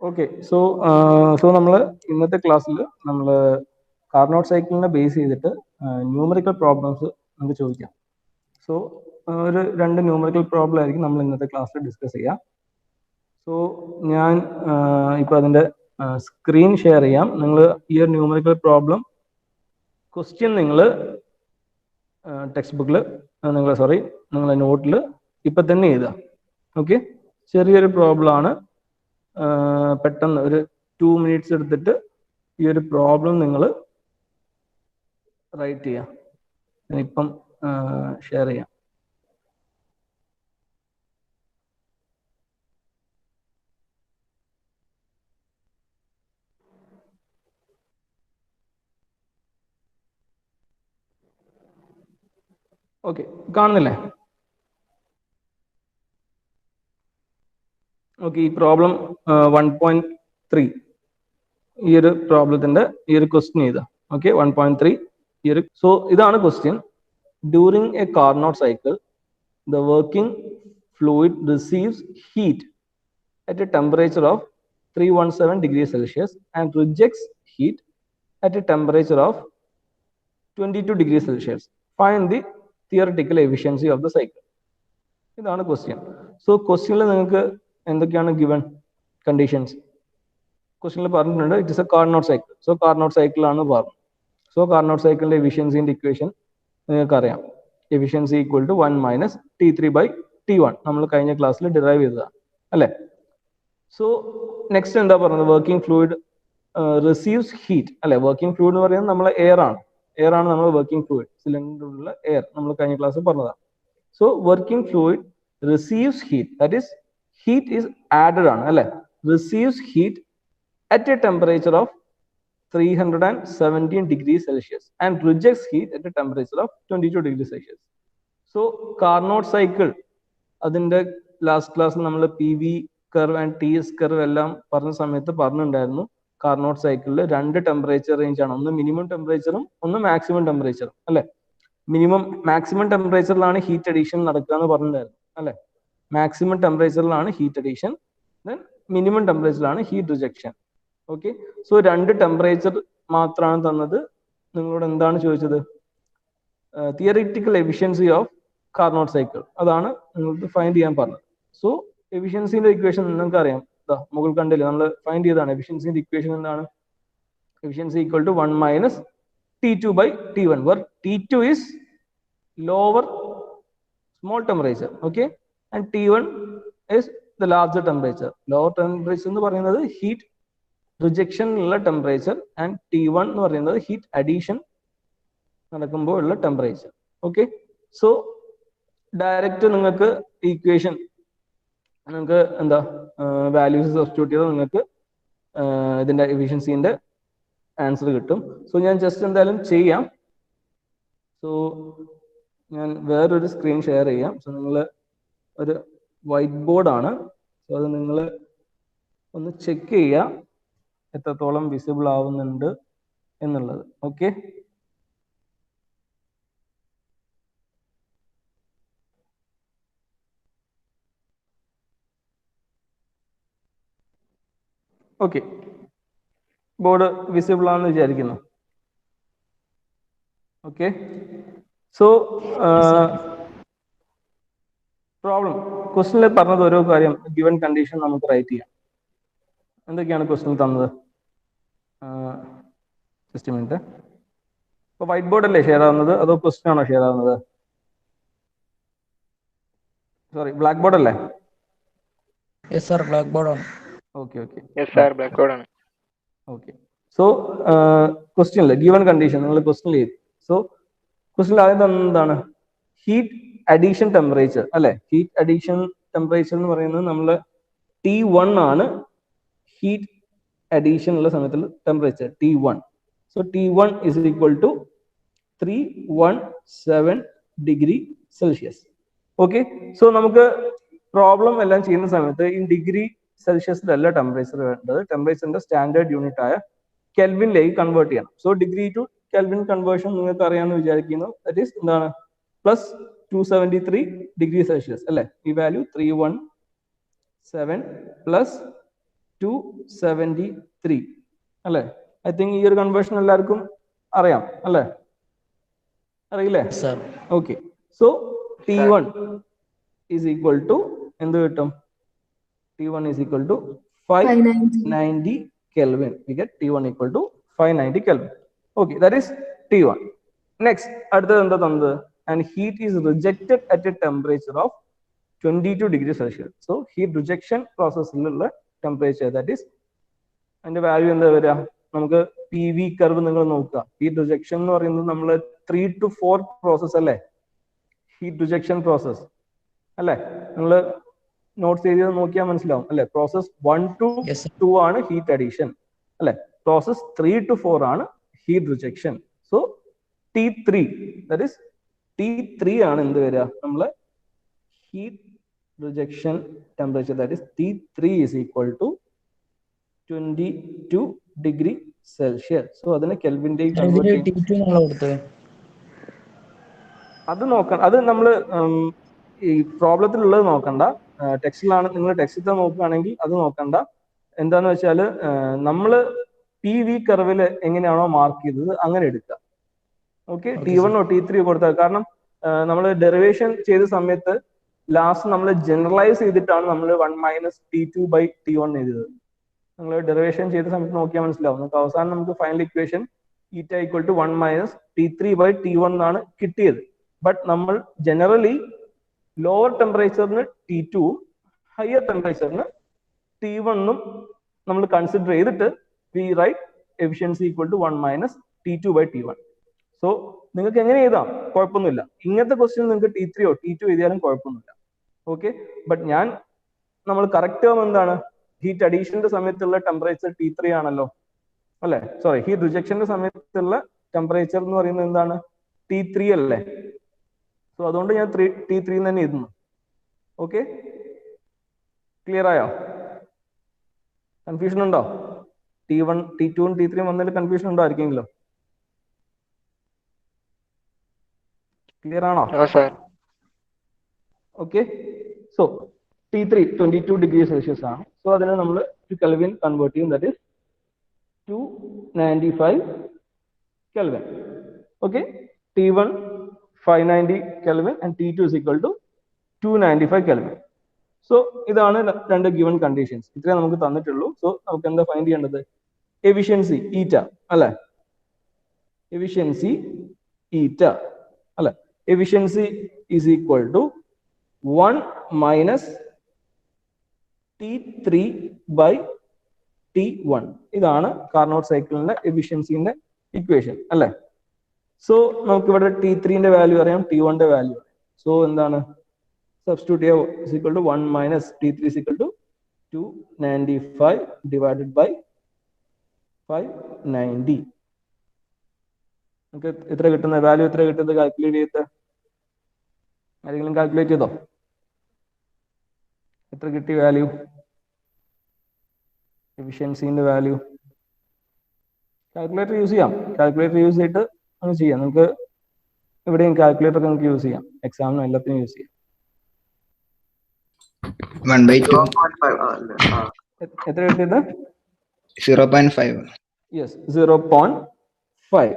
Okay so നമ്മൾ ഇന്നത്തെ ക്ലാസ്സിൽ നമ്മൾ കാർനോട്ട് സൈക്കിളിനെ ബേസ് ചെയ്തിട്ട് ന്യൂമറിക്കൽ പ്രോബ്ലംസ് നമുക്ക് ചോദിക്കാം. സോ ഒരു രണ്ട് ന്യൂമറിക്കൽ പ്രോബ്ലം ആയിരിക്കും നമ്മൾ ഇന്നത്തെ ക്ലാസ്സിൽ ഡിസ്കസ് ചെയ്യാം. സോ ഞാൻ ഇപ്പോൾ അതിൻ്റെ സ്ക്രീൻ ഷെയർ ചെയ്യാം. നിങ്ങൾ ഈ ഒരു ന്യൂമറിക്കൽ പ്രോബ്ലം ക്വസ്റ്റ്യൻ നിങ്ങൾ ടെക്സ്റ്റ് ബുക്കിൽ നിങ്ങളെ നോട്ടിൽ ഇപ്പം തന്നെ എഴുതുക. ഓക്കെ, ചെറിയൊരു പ്രോബ്ലം ആണ്. പെട്ടെന്ന് ഒരു 2 minutes എടുത്തിട്ട് ഈ ഒരു പ്രോബ്ലം നിങ്ങൾ റൈറ്റ് ചെയ്യാം. ഞാനിപ്പം ഷെയർ ചെയ്യാം. ഓക്കെ, കാണുന്നില്ലേ? ഓക്കെ, ഈ പ്രോബ്ലം 1.3 ഈ ഒരു പ്രോബ്ലത്തിന്റെ ഈ ഒരു ക്വസ്റ്റ്യൻ ചെയ്താ. ഓക്കെ, 1.3 ഈ ഒരു. സോ ഇതാണ് question. During A Carnot cycle the working fluid receives heat at a temperature of 317 degrees Celsius and rejects heat at a temperature of 22 degrees Celsius. Find the theoretical efficiency of the cycle. ഇതാണ് question. So ക്വസ്റ്റ്യനിൽ നിങ്ങൾക്ക് എന്തൊക്കെയാണ് given conditions? ക്വസ്റ്റ്യനിൽ പറഞ്ഞിട്ടുണ്ട് it is a Carnot cycle. So Carnot cycle ആണ് പറഞ്ഞത്. So Carnot സൈക്കിളിന്റെ എഫിഷ്യൻസിന്റെ ഇക്വേഷൻ നിങ്ങൾക്കറിയാം. Efficiency equal to 1 minus T3/T1 നമ്മൾ കഴിഞ്ഞ ക്ലാസ്സിൽ ഡിറൈവ് ചെയ്തതാണ് അല്ലേ? സോ നെക്സ്റ്റ് എന്താ പറയുന്നത്? വർക്കിംഗ് ഫ്ലൂയിഡ് റിസീവ്സ് ഹീറ്റ് അല്ലെ? വർക്കിംഗ് ഫ്ലൂയിഡ് എന്ന് പറയുന്നത് നമ്മളെ എയർ ആണ്. എയർ ആണ് നമ്മൾ വർക്കിംഗ് ഫ്ലൂയിഡ്. സിലിണ്ടറിലുള്ള എയർ നമ്മൾ കഴിഞ്ഞ ക്ലാസ്സിൽ പറഞ്ഞതാണ്. So working fluid receives heat, that is heat is added ആണ് അല്ലെ? Receives heat at A temperature of 317 degrees Celsius and rejects heat at a temperature of 22 degrees Celsius. So Carnot cycle അതിന്റെ last ക്ലാസ്സിൽ നമ്മൾ PV curve and TS curve എല്ലാം പറഞ്ഞ സമയത്ത് പറഞ്ഞിട്ടുണ്ടായിരുന്നു. Carnot സൈക്കിളിൽ രണ്ട് ടെമ്പറേച്ചർ റേഞ്ച് ആണ്. ഒന്ന് മിനിമം ടെമ്പറേച്ചറും ഒന്ന് മാക്സിമം ടെമ്പറേച്ചറും അല്ലെ? മാക്സിമം ടെമ്പറേച്ചറിലാണ് ഹീറ്റ് അഡീഷൻ നടക്കുക എന്ന് പറഞ്ഞിട്ടുണ്ടായിരുന്നു അല്ലെ? മാക്സിമം ടെമ്പറേച്ചറിലാണ് ഹീറ്റ് അഡീഷൻ, ദെൻ മിനിമം ടെമ്പറേച്ചറിലാണ് ഹീറ്റ് റിജക്ഷൻ. ഓക്കെ, സോ രണ്ട് ടെമ്പറേച്ചർ മാത്രമാണ് തന്നത്. നിങ്ങളോട് എന്താണ് ചോദിച്ചത്? Theoretical efficiency of Carnot cycle, അതാണ് നിങ്ങൾക്ക് ഫൈൻഡ് ചെയ്യാൻ പറഞ്ഞത്. സോ എഫിഷ്യൻസിന്റെ ഇക്വേഷൻ നിങ്ങൾക്ക് അറിയാം, മുകളിൽ കണ്ടില്ലേ, നമ്മൾ ഫൈൻഡ് ചെയ്തതാണ്. എഫിഷ്യൻസിന്റെ ഇക്വേഷൻ എന്താണ്? Efficiency equal to 1 minus T2/T1 where T2 is lower small temperature, okay, and T1 is the larger temperature. Lower temperature എന്ന് പറയുന്നത് ഹീറ്റ് റിജക്ഷൻ ഉള്ള ടെമ്പറേച്ചർ ആൻഡ് T1 എന്ന് പറയുന്നത് ഹീറ്റ് അഡീഷൻ നടക്കുമ്പോൾ ഉള്ള ടെമ്പറേച്ചർ. ഓക്കെ, സോ ഡയറക്റ്റ് നിങ്ങൾക്ക് equation നിങ്ങൾക്ക് എന്താ വാല്യൂസ് സബ്സ്റ്റിറ്റ്യൂട്ട് ചെയ്താൽ നിങ്ങൾക്ക് ഇതിന്റെ എഫിഷ്യൻസിന്റെ ആൻസർ കിട്ടും. സോ ഞാൻ ജസ്റ്റ് എന്തായാലും ചെയ്യാം. സോ ഞാൻ വേറൊരു സ്ക്രീൻ ഷെയർ ചെയ്യാം. സോ നിങ്ങൾ ഒരു വൈറ്റ് ബോർഡാണ്. സോ അത് നിങ്ങൾ ഒന്ന് ചെക്ക് ചെയ്യുക എത്രത്തോളം വിസിബിൾ ആവുന്നുണ്ട് എന്നുള്ളത്. ഓക്കെ, ഓക്കെ, ബോർഡ് വിസിബിൾ ആണെന്ന് വിചാരിക്കുന്നു. ഓക്കെ, സോ പ്രോബ്ലം ക്വസ്റ്റ്യനിൽ പറഞ്ഞത് ഓരോ കാര്യം ഗിവൺ കണ്ടീഷൻ നമുക്ക് റൈറ്റ് ചെയ്യാം. എന്തൊക്കെയാണ് ക്വസ്റ്റ്യൻ തന്നത്? Just minute. ഇപ്പൊ വൈറ്റ് ബോർഡ് അല്ലേ ഷെയർ ആവുന്നത്, അതോ ക്വസ്റ്റ്യൻ ആണോ ഷെയർ ആവുന്നത്? സോറി, ബ്ലാക്ക് ബോർഡ് അല്ലേ? Yes sir, blackboard on. Okay, okay. Yes sir, blackboard on. Okay. So ക്വസ്റ്റ്യനിൽ ഗിവൺ കണ്ടീഷൻ നിങ്ങൾ ക്വസ്റ്റ്യൻ ചെയ്തു. സോ ക്വസ്റ്റ്യനിൽ ആദ്യം എന്താണ്? ഹീറ്റ് അഡീഷൻ ടെമ്പറേച്ചർ അല്ലെ? ഹീറ്റ് അഡീഷൻ ടെമ്പറേച്ചർ എന്ന് പറയുന്നത് നമ്മൾ T1 ആണ്. ഹീറ്റ് അഡീഷൻ ഉള്ള സമയത്തുള്ള temperature T1. So T1 is equal to 317 degree Celsius. Okay, so നമുക്ക് പ്രോബ്ലം എല്ലാം ചെയ്യുന്ന സമയത്ത് ഈ ഡിഗ്രി സെൽഷ്യസിലല്ല ടെമ്പറേച്ചർ വേണ്ടത്. ടെമ്പറേച്ചറിന്റെ സ്റ്റാൻഡേർഡ് യൂണിറ്റ് ആയ കെൽവിനിലേക്ക് കൺവേർട്ട് ചെയ്യണം. So degree to Kelvin conversion നിങ്ങൾക്ക് അറിയാമെന്ന് വിചാരിക്കുന്നു. ദാറ്റ് ഈസ് എന്താണ്? പ്ലസ് 273 ഡിഗ്രി സെൽഷ്യസ് അല്ലെ? ഈ വാല്യൂ 317 പ്ലസ് 273 അല്ലേ? ഐ തിങ്ക് ഈ ഒരു കൺവേർഷൻ എല്ലാവർക്കും അറിയാം അല്ലേ? അറിയില്ലേ? sir. Okay, so T1 is equal to എന്ത് കിട്ടും? T1 is equal to 590 Kelvin. We get T1 equal to 590 Kelvin. Okay, that is T1. Next, അടുത്തത് എന്താ തന്നത്? And heat is rejected at a temperature of 22 degrees Celsius. So heat rejection process-ലുള്ള temperature, that is അതിന്റെ value എന്താ വരിക? നമുക്ക് P V curve നിങ്ങൾ നോക്കുക. Heat rejection എന്ന് പറയുന്നത് നമ്മൾ 3 to 4 പ്രോസസ് അല്ലേ? ഹീറ്റ് റിജക്ഷൻ പ്രോസസ് അല്ലേ? നിങ്ങൾ നോട്ട്സ് ചെയ്ത് നോക്കിയാൽ മനസ്സിലാവും അല്ലെ? പ്രോസസ് 1 to 2 ആണ് ഹീറ്റ് അഡീഷൻ അല്ലെ? പ്രോസസ് 3 to 4 ആണ് heat rejection. So T3, that is T3 ആണ് എന്ത് വരിക? നമ്മളെ heat rejection temperature, that is T3 is equal to 22 degree Celsius. So അതിനെ കെൽവിനിലേക്ക് കൺവേർട്ട് ചെയ്യും. അത് നോക്കണം, അത് നമ്മൾ ഈ പ്രോബ്ലത്തിലുള്ളത് നോക്കണ്ട. ടെക്സ്റ്റിലാണ്, നിങ്ങൾ ടെക്സ്റ്റിൽ നോക്കുകയാണെങ്കിൽ അത് നോക്കണ്ട. എന്താന്ന് വെച്ചാൽ നമ്മൾ പി വി കർവിൽ എങ്ങനെയാണോ മാർക്ക് ചെയ്തത് അങ്ങനെ എടുക്കുക. ഓക്കെ, T1 T3 കൊടുത്താൽ, കാരണം നമ്മൾ ഡെറിവേഷൻ ചെയ്ത സമയത്ത് ലാസ്റ്റ് നമ്മൾ ജനറലൈസ് ചെയ്തിട്ടാണ് നമ്മൾ 1 - T2/T1 എഴുതിയത്. നിങ്ങൾ ഡെറിവേഷൻ ചെയ്ത സമയത്ത് നോക്കിയാൽ മനസ്സിലാവും. നമുക്ക് അവസാനം നമുക്ക് final equation eta equal to 1 - T3/T1 എന്നാണ് കിട്ടിയത്. ബട്ട് നമ്മൾ ജനറലി ലോവർ ടെമ്പറേച്ചറിന് T2ഉം ഹയർ ടെമ്പറേച്ചറിന് T1ഉം നമ്മൾ കൺസിഡർ ചെയ്തിട്ട് we write efficiency equal to 1 - T2/T1. So നിങ്ങൾക്ക് എങ്ങനെ എഴുതാം, കുഴപ്പമൊന്നുമില്ല. ഇങ്ങനത്തെ ക്വസ്റ്റ്യൻ നിങ്ങൾക്ക് T3 T2 എഴുതിയാലും കുഴപ്പമൊന്നുമില്ല. ഓക്കെ, ബട്ട് നമ്മൾ കറക്റ്റ് ടേം എന്താണ്? ഹീറ്റ് അഡീഷന്റെ സമയത്തുള്ള ടെമ്പറേച്ചർ T3 ആണല്ലോ അല്ലെ? സോറി, ഹീറ്റ് റിജക്ഷന്റെ സമയത്തുള്ള ടെമ്പറേച്ചർ എന്ന് പറയുന്നത് എന്താണ്? T3 അല്ലേ? സോ അതുകൊണ്ട് ഞാൻ T3 തന്നെ എഴുതുന്നു. ഓക്കെ, ക്ലിയർ ആയോ? കൺഫ്യൂഷൻ ഉണ്ടോ? T1 T2 T3 വന്നതിൽ കൺഫ്യൂഷൻ ഉണ്ടോ ആർക്കെങ്കിലും? ക്ലിയർ ആണോ? Okay, so T3 22 degree Celsius ആണ്. സോ അതിനെ നമ്മൾ കെൽവിൻ കൺവേർട്ട് ചെയ്യും, that is 295 Kelvin. Okay, T1 590 Kelvin and T2 is equal to 295 Kelvin. So ഇതാണ് രണ്ട് ഗിവൺ കണ്ടീഷൻസ്. ഇത്രേ നമുക്ക് തന്നിട്ടുള്ളൂ. സോ നമുക്ക് എന്താ ഫൈൻഡ് ചെയ്യേണ്ടത്? എഫിഷ്യൻസി ഈറ്റ അല്ലെ? എഫിഷ്യൻസി ഈറ്റ അല്ലെ? Efficiency is equal to 1 - T3/T1. ഇതാണ് കാർനോട്ട് സൈക്കിളിന്റെ എഫിഷ്യൻസിന്റെ ഇക്വേഷൻ അല്ലെ? സോ നമുക്ക് ഇവിടെ T3ന്റെ വാല്യൂ അറിയാം, T1ന്റെ വാല്യൂ അറിയാം. സോ എന്താണ്? സബ്സ്റ്റിറ്റ്യൂട്ട് ചെയ്യാം. is equal to 1 - T3 is equal to 295 divided by 590. നമുക്ക് എത്ര കിട്ടുന്ന വാല്യൂ, എത്ര കിട്ടുന്നത് കാൽക്കുലേറ്റ് ചെയ്ത് ആരെങ്കിലും കാൽക്കുലേറ്റ് ചെയ്തോ? എത്ര കിട്ടി വാല്യൂ? എഫിഷ്യൻസിന്റെ വാല്യൂ കാൽക്കുലേറ്റർ യൂസ് ചെയ്യാം. കാൽക്കുലേറ്റർ യൂസ് ചെയ്തിട്ട് ഒന്ന് ചെയ്യാം. നിങ്ങൾക്ക് എവിടെയും കാൽക്കുലേറ്റർ നിങ്ങൾക്ക് യൂസ് ചെയ്യാം, എക്സാമിനും എല്ലാത്തിനും യൂസ് ചെയ്യാം. 1/2. എത്ര കിട്ടിയത്? 0.5. യെസ്, 0.5.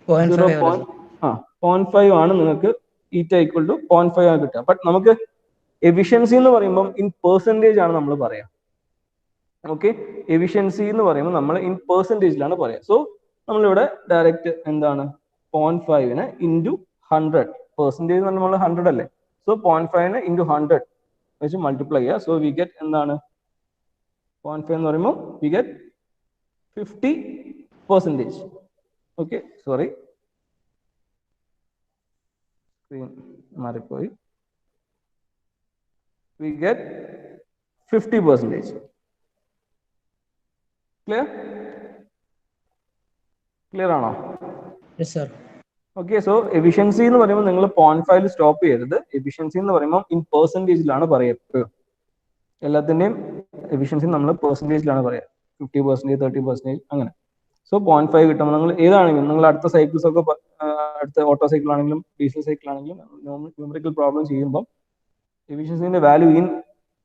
0.5 ആണ് നിങ്ങൾക്ക് ഈറ്റ ഈക്വൽ ടു 0.5 ആണ് കിട്ടുക. ബട്ട് നമുക്ക് എഫിഷ്യൻസി എന്ന് പറയുമ്പോൾ ഇൻ പെർസെൻറ്റേജ് ആണ് നമ്മൾ പറയാം. ഓക്കെ, എഫിഷ്യൻസി എന്ന് പറയുമ്പോൾ നമ്മൾ ഇൻ പെർസെൻറ്റേജിലാണ് പറയാം. സോ നമ്മളിവിടെ ഡയറക്റ്റ് എന്താണ്? 0.5നെ ഇൻറ്റു 100. പെർസെൻറ്റേജ് നമ്മൾ 100 അല്ലേ? സോ 0.5നെ ഇൻറ്റു 100 വെച്ച് മൾട്ടിപ്ലൈ ചെയ്യുക. സോ വി ഗെറ്റ് എന്താണ്? 0.5 എന്ന് പറയുമ്പോൾ we get 50%. Okay, sorry, screen മാറിപ്പോയി. We get 50%. Clear? Clear ആണോ? Yes sir. Okay, so efficiency എന്ന് പറയുമ്പോൾ നിങ്ങൾ 0.5 സ്റ്റോപ്പ് ചെയ്യരുത്. എഫിഷ്യൻസി എന്ന് പറയുമ്പോൾ ഇൻ പെർസെൻറ്റേജിലാണ് പറയുക. എപ്പോഴും എല്ലാത്തിൻ്റെയും എഫിഷ്യൻസി നമ്മൾ പെർസെൻറ്റേജിലാണ് പറയുക. 50%, 30% അങ്ങനെ. സോ 0.5 കിട്ടുമ്പോൾ നിങ്ങൾ ഏതാണെങ്കിലും, നിങ്ങൾ അടുത്ത സൈക്കിൾസ് ഒക്കെ, അടുത്ത ഓട്ടോ സൈക്കിൾ ആണെങ്കിലും ഡീസൽ സൈക്കിൾ ആണെങ്കിലും ന്യൂമറിക്കൽ പ്രോബ്ലം ചെയ്യുമ്പോൾ എഫിഷ്യൻസിന്റെ വാല്യൂ ഇൻ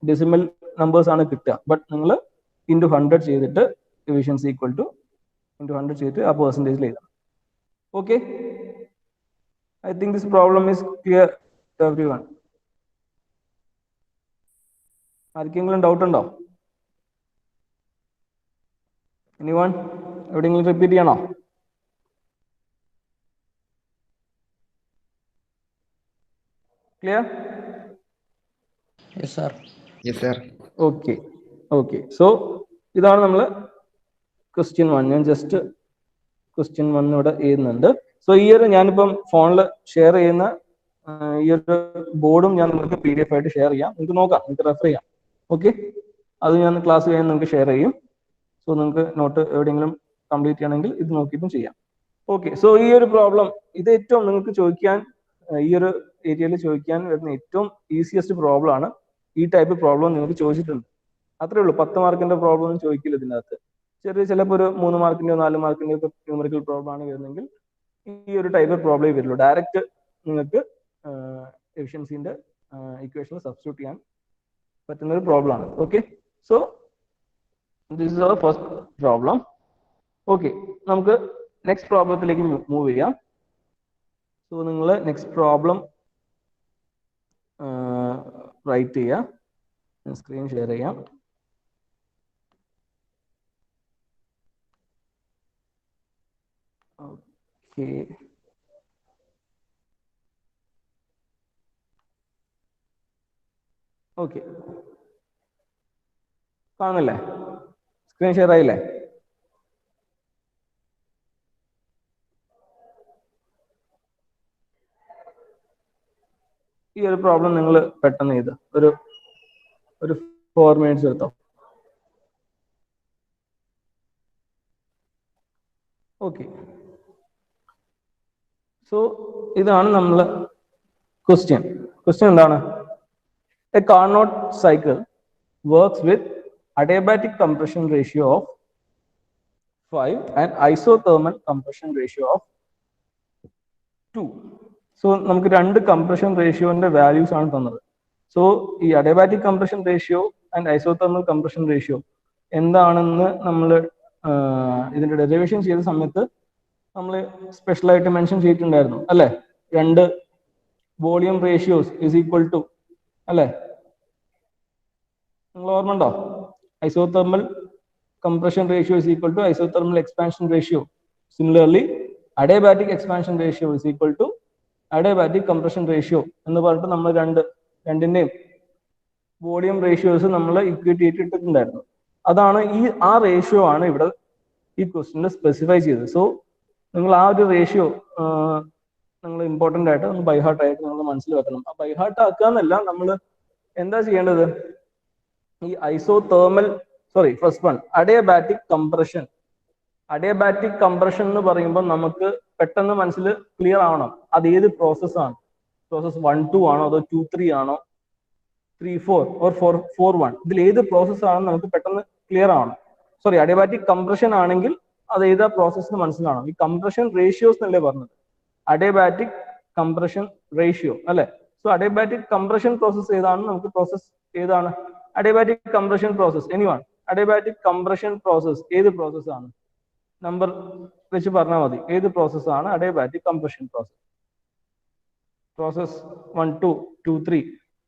ഡെസിമൽ നമ്പേഴ്സ് ആണ് കിട്ടുക. ബട്ട് നിങ്ങൾ ഇൻറ്റു 100 ചെയ്തിട്ട് എഫിഷ്യൻസി ഈക്വൽ ടു ഇൻറ്റു 100 ചെയ്തിട്ട് ആ പെർസെൻറ്റേജിൽ എഴുതാം. Okay, I think this problem is clear to everyone. ആർക്കെങ്കിലും ഡൗട്ട് ഉണ്ടോ? എനിവൺ? എവിടെയെങ്കിലും റിപ്പീറ്റ് ചെയ്യണോ? Clear? Yes, sir. Yes, sir. Okay okay, so ഇതാണ് നമ്മൾ ക്വസ്റ്റ്യൻ 1. ഞാൻ ജസ്റ്റ് ക്വസ്റ്റ്യൻ 1 ഇവിടെ എഴുതുന്നുണ്ട്. സോ ഈ ഒരു ഞാനിപ്പം ഫോണിൽ ഷെയർ ചെയ്യുന്ന ഈ ഒരു ബോർഡും ഞാൻ നിങ്ങൾക്ക് PDF ആയിട്ട് ഷെയർ ചെയ്യാം. നിങ്ങൾക്ക് നോക്കാം, നിങ്ങൾക്ക് റെഫർ ചെയ്യാം. ഓക്കെ, അത് ഞാൻ ക്ലാസ് കഴിഞ്ഞ് നിങ്ങൾക്ക് ഷെയർ ചെയ്യും. സോ നിങ്ങൾക്ക് നോട്ട് എവിടെയെങ്കിലും കംപ്ലീറ്റ് ചെയ്യണമെങ്കിൽ ഇത് നോക്കിയിട്ടും ചെയ്യാം. ഓക്കെ, സോ ഈ ഒരു പ്രോബ്ലം ഇത് ഏറ്റവും നിങ്ങൾക്ക് ചോദിക്കാൻ ഈ ഒരു ഏരിയയിൽ ചോദിക്കാൻ വരുന്ന ഏറ്റവും ഈസിയസ്റ്റ് പ്രോബ്ലം ആണ്. ഈ ടൈപ്പ് പ്രോബ്ലം നിങ്ങൾക്ക് ചോദിച്ചിട്ടുണ്ട്. അത്രേ ഉള്ളൂ. 10 മാർക്കിന്റെ പ്രോബ്ലം ഒന്നും ചോദിക്കില്ല ഇതിനകത്ത്. ചിലപ്പോൾ ഒരു 3 മാർക്കിന്റെയോ 4 മാർക്കിന്റെയോ ഒക്കെ ന്യൂമറിക്കൽ പ്രോബ്ലം ആണ് വരുന്നെങ്കിൽ ഈ ഒരു ടൈപ്പ് പ്രോബ്ലമേ വരുള്ളൂ. ഡയറക്റ്റ് നിങ്ങൾക്ക് എഫിഷ്യൻസിന്റെ ഇക്വേഷനിൽ സബ്സ്റ്റിറ്റ്യൂട്ട് ചെയ്യാൻ പറ്റുന്ന ഒരു പ്രോബ്ലം ആണ്. Okay, so this is our first problem. Okay, നമുക്ക് നെക്സ്റ്റ് പ്രോബ്ലത്തിലേക്ക് മൂവ് ചെയ്യാം. സോ നിങ്ങൾ നെക്സ്റ്റ് പ്രോബ്ലം റൈറ്റ് ചെയ്യാം. സ്ക്രീൻ ഷെയർ ചെയ്യാം. ഓക്കെ, ഓക്കെ, കാണുന്നില്ലേ? സ്ക്രീൻ ഷെയർ ആയില്ലേ? ഈ ഒരു പ്രോബ്ലം നിങ്ങൾ പെട്ടെന്ന് ചെയ്ത് ഒരു 4 മിനിറ്റ്സ് എടുത്തോ. ഓക്കെ, സോ ഇതാണ് നമ്മൾ ക്വസ്റ്റ്യൻ. ക്വസ്റ്റ്യൻ എന്താണ്? A Carnot cycle works with adiabatic compression ratio of 5 and isothermal compression ratio of 2. So നമുക്ക് രണ്ട് കംപ്രഷൻ റേഷ്യോന്റെ വാല്യൂസ് ആണ് തന്നത്. സോ ഈ adiabatic compression ratio and isothermal compression ratio എന്താണെന്ന് നമ്മൾ ഇതിന്റെ ഡെറിവേഷൻ ചെയ്ത സമയത്ത് നമ്മൾ സ്പെഷ്യലായിട്ട് മെൻഷൻ ചെയ്തിട്ടുണ്ടായിരുന്നു അല്ലെ? രണ്ട് volume ratios is equal to അല്ലെ? നിങ്ങൾ ഓർമ്മ ഉണ്ടോ? Isothermal compression ratio is equal to isothermal expansion ratio. Similarly, adiabatic expansion ratio is equal to adiabatic compression ratio. എന്ന് പറഞ്ഞിട്ട് നമ്മൾ രണ്ടിന്റെയും വോളിയം റേഷ്യോസ് നമ്മൾ ഇക്വേറ്റ് ചെയ്തിട്ടുണ്ടായിരുന്നു. അതാണ് ആ റേഷ്യോ ആണ് ഇവിടെ ഈ ക്വസ്റ്റ്യനിൽ സ്പെസിഫൈ ചെയ്തത്. സോ നിങ്ങൾ ആ ഒരു റേഷ്യോ നിങ്ങൾ ഇമ്പോർട്ടൻ്റ് ആയിട്ട് ഒന്ന് ബൈഹാർട്ട് ആയിട്ട് നിങ്ങൾ മനസ്സിൽ വെക്കണം. ആ ബൈഹാർട്ട് ആക്കുക എന്നല്ല, നമ്മൾ എന്താ ചെയ്യേണ്ടത്? ഈ isothermal first one adiabatic compression. Adiabatic compression എന്ന് പറയുമ്പോൾ നമുക്ക് പെട്ടെന്ന് മനസ്സിൽ ക്ലിയർ ആവണം അത് ഏത് പ്രോസസ്സാണ്. പ്രോസസ് 1-2 ആണോ, അതോ 2-3 ആണോ, 3-4 ഓർ 4-1, ഇതിൽ ഏത് പ്രോസസ് ആണെന്ന് നമുക്ക് പെട്ടെന്ന് ക്ലിയർ ആവണം. അഡിയബാറ്റിക് കംപ്രഷൻ ആണെങ്കിൽ അത് ഏതാ പ്രോസസ് മനസ്സിലാവണം. ഈ കംപ്രഷൻ റേഷ്യോസ് എന്നല്ലേ പറഞ്ഞത്? അഡിയബാറ്റിക് കംപ്രഷൻ റേഷ്യോ അല്ലെ? സോ അഡിയബാറ്റിക് കംപ്രഷൻ പ്രോസസ് ഏതാണ്? നമുക്ക് പ്രോസസ് ഏതാണ്? Adiabatic compression process anyone? Adiabatic compression process ഏത് പ്രോസസ് ആണ്? നമ്പർ വെച്ച് പറഞ്ഞാൽ മതി. ഏത് പ്രോസസ് ആണ് adiabatic compression process? Process 1-2, 2-3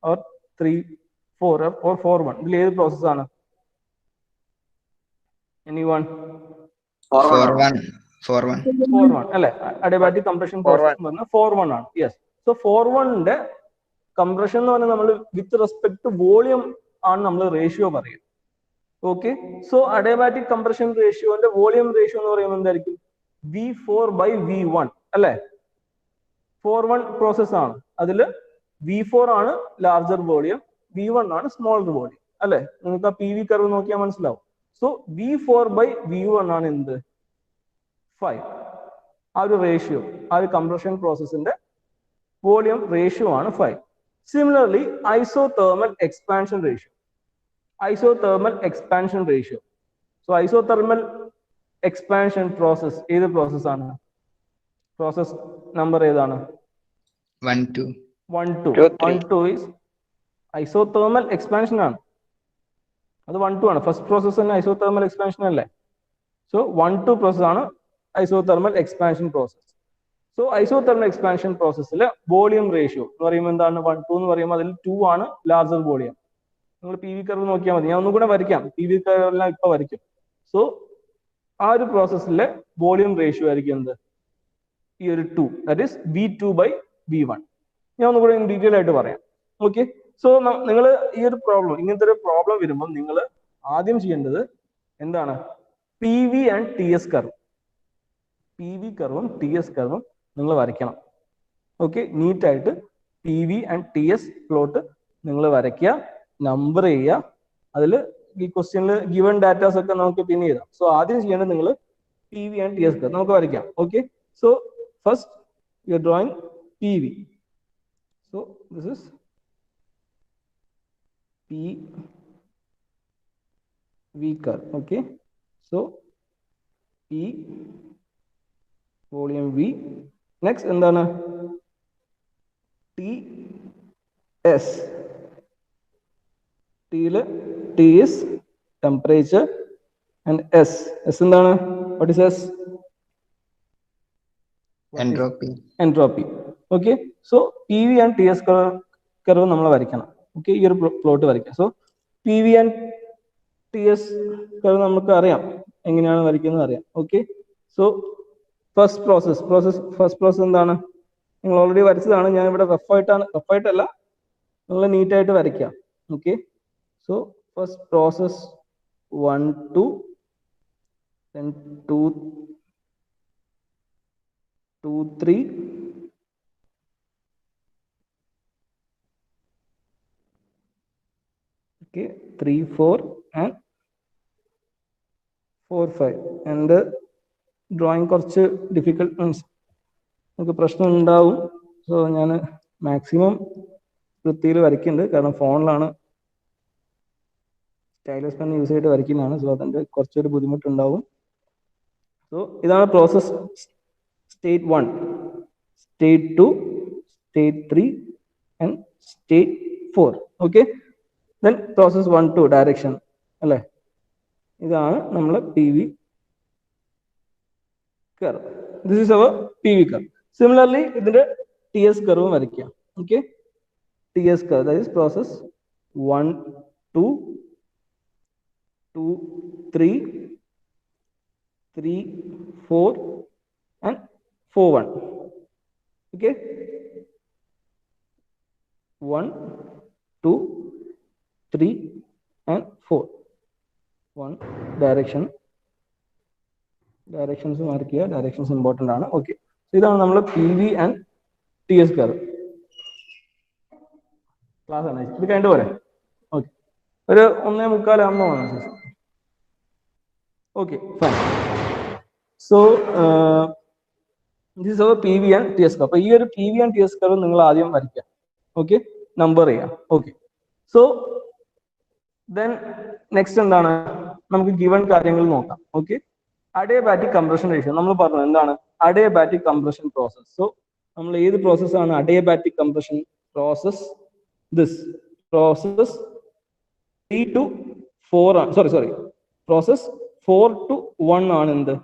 or 3-4 or 4-1, ഇതിൽ ഏത് പ്രോസസ് ആണ്? എനിവൺ? 4-1 അല്ലെ? അഡിയബാറ്റിക് കംപ്രഷൻ പ്രോസസ് എന്ന് പറഞ്ഞാൽ 4-1 ആണ്. യെസ്. സോ 4-1ന്റെ കംപ്രഷൻ എന്ന് പറഞ്ഞാൽ നമ്മൾ വിത്ത് റെസ്പെക്ട് ടു വോളിയം ആണ് നമ്മൾ റേഷ്യോ പറയുക. ഓക്കെ, സോ അഡിയബാറ്റിക് കംപ്രഷൻ റേഷ്യോന്റെ വോളിയം റേഷ്യോ എന്ന് പറയുന്നത് എന്തായിരിക്കും? V4/V1 അല്ലെ? 4-1 പ്രോസസ് ആണ്. അതിൽ V4 ആണ് ലാർജർ വോളിയം, V1 ആണ് സ്മോളർ വോളിയം അല്ലെ? നിങ്ങൾക്ക് ആ PV കർവ് നോക്കിയാൽ മനസ്സിലാവും. സോ V4/V1 ആണ് എന്ത്? 5. ആ ഒരു റേഷ്യോ, ആ ഒരു കംപ്രഷൻ പ്രോസസ്സിന്റെ വോളിയം റേഷ്യോ ആണ് 5. Similarly isothermal expansion ratio. Isothermal expansion ratio. So isothermal expansion process ഏത് പ്രോസസ് ആണ്? പ്രോസസ് നമ്പർ ഏതാണ്? 1-2 ഈസ് ഐസോതെർമൽ എക്സ്പാൻഷൻ ആണ്. അത് 1-2 ആണ്. ഫസ്റ്റ് പ്രോസസ് തന്നെ ഐസോതെർമൽ എക്സ്പാൻഷൻ അല്ലേ? സോ 1-2 പ്രോസസ് ആണ് isothermal expansion process. So isothermal expansion പ്രോസസ്സിൽ വോളിയം റേഷ്യോ എന്ന് പറയുമ്പോൾ എന്താണ്? 1-2 എന്ന് പറയുമ്പോൾ അതിൽ 2 ആണ് ലാർജർ വോളിയം. നിങ്ങൾ പി വി കർവ് നോക്കിയാൽ മതി. ഞാൻ ഒന്നും കൂടെ വരയ്ക്കാം. പി വി കർവെല്ലാം ഇപ്പൊ വരയ്ക്കും. സോ ആ ഒരു പ്രോസസ്സിലെ വോളിയം റേഷ്യോ ആയിരിക്കും എന്ത്? ഈ ഒരു 2, ദാറ്റ് ഈസ് V2/V1. ഞാൻ ഒന്നും കൂടെ ഡീറ്റെയിൽ ആയിട്ട് പറയാം. ഓക്കെ. സോ നിങ്ങൾ ഈ ഒരു പ്രോബ്ലം, ഇങ്ങനത്തെ ഒരു പ്രോബ്ലം വരുമ്പോൾ നിങ്ങൾ ആദ്യം ചെയ്യേണ്ടത് എന്താണ്? P V and T S curve, P V കർവും ടി എസ് കർവും നിങ്ങൾ വരയ്ക്കണം. ഓക്കെ, നീറ്റായിട്ട് P V and T S plot നിങ്ങൾ വരയ്ക്കുക, നമ്പർ ചെയ്യുക. അതിൽ ഈ ക്വസ്റ്റ്യനിൽ ഗിവൺ ഡാറ്റാസ് ഒക്കെ നമുക്ക് പിന്നെ ചെയ്താം. സോ ആദ്യം ചെയ്യേണ്ടത് നിങ്ങൾ P V and T S curve നമുക്ക് വരയ്ക്കാം. Okay, so first you are drawing P V. So this is P V curve. Okay, so P volume V. Next എന്താണ്? T S. ടിയില് T is temperature and S. S എന്താണ്? What is S? Entropy. Entropy. Okay, so P V and T S curve നമ്മൾ വരയ്ക്കണം. Okay, ഈ ഒരു plot വരയ്ക്കാം. So P V and T S curve നമുക്ക് അറിയാം എങ്ങനെയാണ് വരയ്ക്കുന്നത് അറിയാം. ഓക്കെ, സോ ഫസ്റ്റ് പ്രോസസ് എന്താണ്? നിങ്ങൾ ഓൾറെഡി വരച്ചതാണ്. ഞാൻ ഇവിടെ റഫായിട്ടല്ല, നിങ്ങൾ നീറ്റായിട്ട് വരയ്ക്കാം. Okay, so first process 1-2, then 2-3, okay, 3-4 and 4-5. and drawing കുറച്ച് ഡിഫിക്കൽട്ട് മീൻസ് നമുക്ക് പ്രശ്നം ഉണ്ടാവും. സോ ഞാൻ മാക്സിമം വൃത്തിയിൽ വരയ്ക്കുന്നുണ്ട്, കാരണം ഫോണിലാണ് സ്റ്റൈലസ് പെൻ യൂസ് ചെയ്തിട്ട് വരയ്ക്കുന്നതാണ്. സോ അതിൻ്റെ കുറച്ചൊരു ബുദ്ധിമുട്ടുണ്ടാവും. സോ ഇതാണ് process state 1, state 2, state 3 and state 4. Okay, then process 1-2 direction അല്ലേ? ഇതാണ് നമ്മളെ P V curve. This is our P V curve. Similarly ഇതിന്റെ ടി എസ് കർവും വരയ്ക്കാം. ഓക്കെ, T S curve, that is process 1-2, 2-3, 3-4 and 4-1. Okay, 1-2-3 and 4. One direction. Directions mark ചെയ്യുക. Directions important ആണ്. Okay, ഇതാണ് നമ്മൾ P V and T S curve. Class ആണ് ഇത് കഴിഞ്ഞിട്ട് പോരെ? ഓക്കെ, ഒരു 1:45 ആകുമ്പോൾ വന്നു. Okay, fine. So this is our P V and T S curve. അപ്പൊ ഈ ഒരു P V and T S curve നിങ്ങൾ ആദ്യം വരയ്ക്കുക. ഓക്കെ, നമ്പർ ചെയ്യാം. ഓക്കെ, സോ ദെൻ നെക്സ്റ്റ് എന്താണ്? നമുക്ക് ഗിവൺ കാര്യങ്ങൾ നോക്കാം. ഓക്കെ, അഡിയബാറ്റിക് കംപ്രഷൻ റേഷ്യോ നമ്മൾ പറഞ്ഞു. എന്താണ് അഡിയബാറ്റിക് കംപ്രഷൻ പ്രോസസ്? സോ നമ്മൾ ഏത് പ്രോസസ് ആണ് adiabatic compression process? This process 3-4 ആണ്. സോറി, പ്രോസസ് 4-1 ആണ് എന്ത്?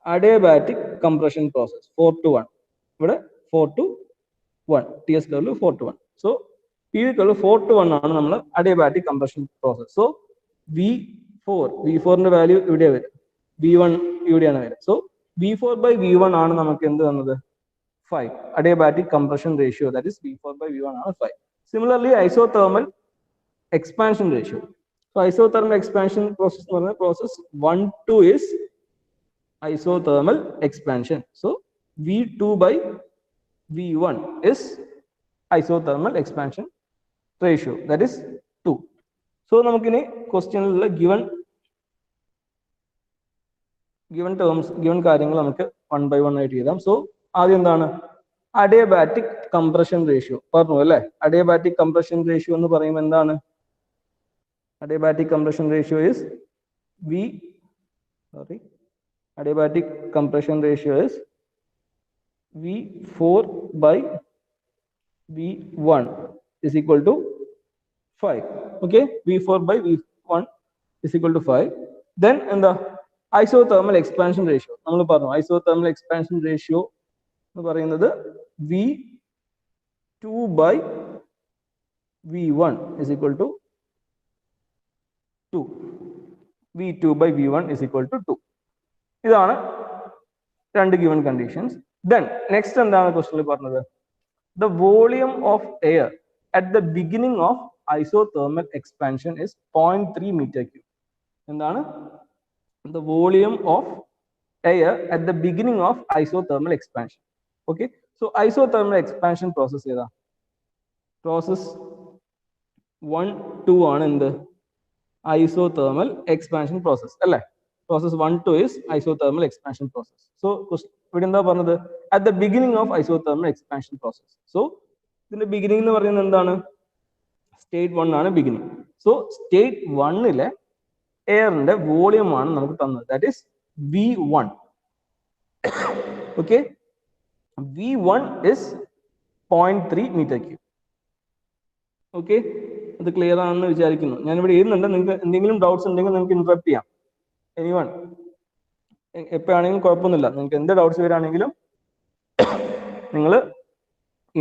Adiabatic compression process 4-1. ഇവിടെ 4-1, ടി എസ് കർവിൽ 4-1. സോ പി വി കർവിൽ 4-1 ആണ് നമ്മൾ അഡിയബാറ്റിക് കംപ്രഷൻ പ്രോസസ്. സോ V4ന്റെ വാല്യൂ ഇവിടെ വരും, V1 ഇവിടെയാണ് വരും. സോ V4/V1 ആണ് നമുക്ക് എന്ത് തന്നത്? 5. Adiabatic compression ratio, that is V4/V1 ആണ് 5. Similarly isothermal expansion ratio. So isothermal expansion process എന്ന് പറഞ്ഞാൽ process 1-2 is isothermal expansion. So V2/V1 is isothermal expansion ratio, that is 2. So നമുക്കിനി ക്വസ്റ്റ്യനിലുള്ള given terms, given കാര്യങ്ങൾ നമുക്ക് 1 by 1 ആയിട്ട് എഴുതാം. So ആദ്യം എന്താണ്? അഡിയബാറ്റിക് കംപ്രഷൻ റേഷ്യോ പറഞ്ഞു അല്ലേ? അഡിയബാറ്റിക് കംപ്രഷൻ റേഷ്യോ എന്ന് പറയുമ്പോൾ എന്താണ്? Adiabatic compression ratio is adiabatic compression ratio is V4/V1 is equal to 5. Okay, V4/V1 1 is equal to 5. Then എന്താ isothermal expansion ratio നമ്മൾ പറഞ്ഞു isothermal expansion ratio എന്ന് പറയുന്നത് V2 by V1 is equal to 2. V2 by V1 is equal to 2. ഇതാണ് രണ്ട് given conditions. Then next എന്താണ് ക്വസ്റ്റ്യനിൽ പറഞ്ഞത്? The volume of air at the beginning of isothermal expansion is 0.3 meter cube. എന്താണ്? The volume of air at the beginning of isothermal expansion. Okay, so isothermal expansion process ഏതാ? Process 1, 2 ആണ് എന്ത്? Isothermal expansion process അല്ലേ? Process 1, 2 is isothermal expansion process. So ഇവിടെ എന്താ പറഞ്ഞത്? At the beginning of isothermal expansion process. So ഇതിന്റെ beginning എന്ന് പറയുന്നത് എന്താണ്? State 1 ആണ് beginning. So state 1 എയറിന്റെ വോളിയം ആണ് നമുക്ക് തന്നത്. That is V1. Okay, V1 is 0.3 meter cube. Okay, അത് ക്ലിയർ ആണെന്ന് വിചാരിക്കുന്നു. ഞാൻ ഇവിടെ എഴുതുന്നുണ്ട്, നിങ്ങൾക്ക് എന്തെങ്കിലും ഡൗട്ട്സ് ഉണ്ടെങ്കിൽ നിങ്ങൾക്ക് ഇന്ററപ്റ്റ് ചെയ്യാം. എനിവൺ എപ്പോഴാണെങ്കിലും കുഴപ്പമൊന്നുമില്ല, നിങ്ങൾക്ക് എന്ത് ഡൗട്ട്സ് വരാണെങ്കിലും നിങ്ങൾ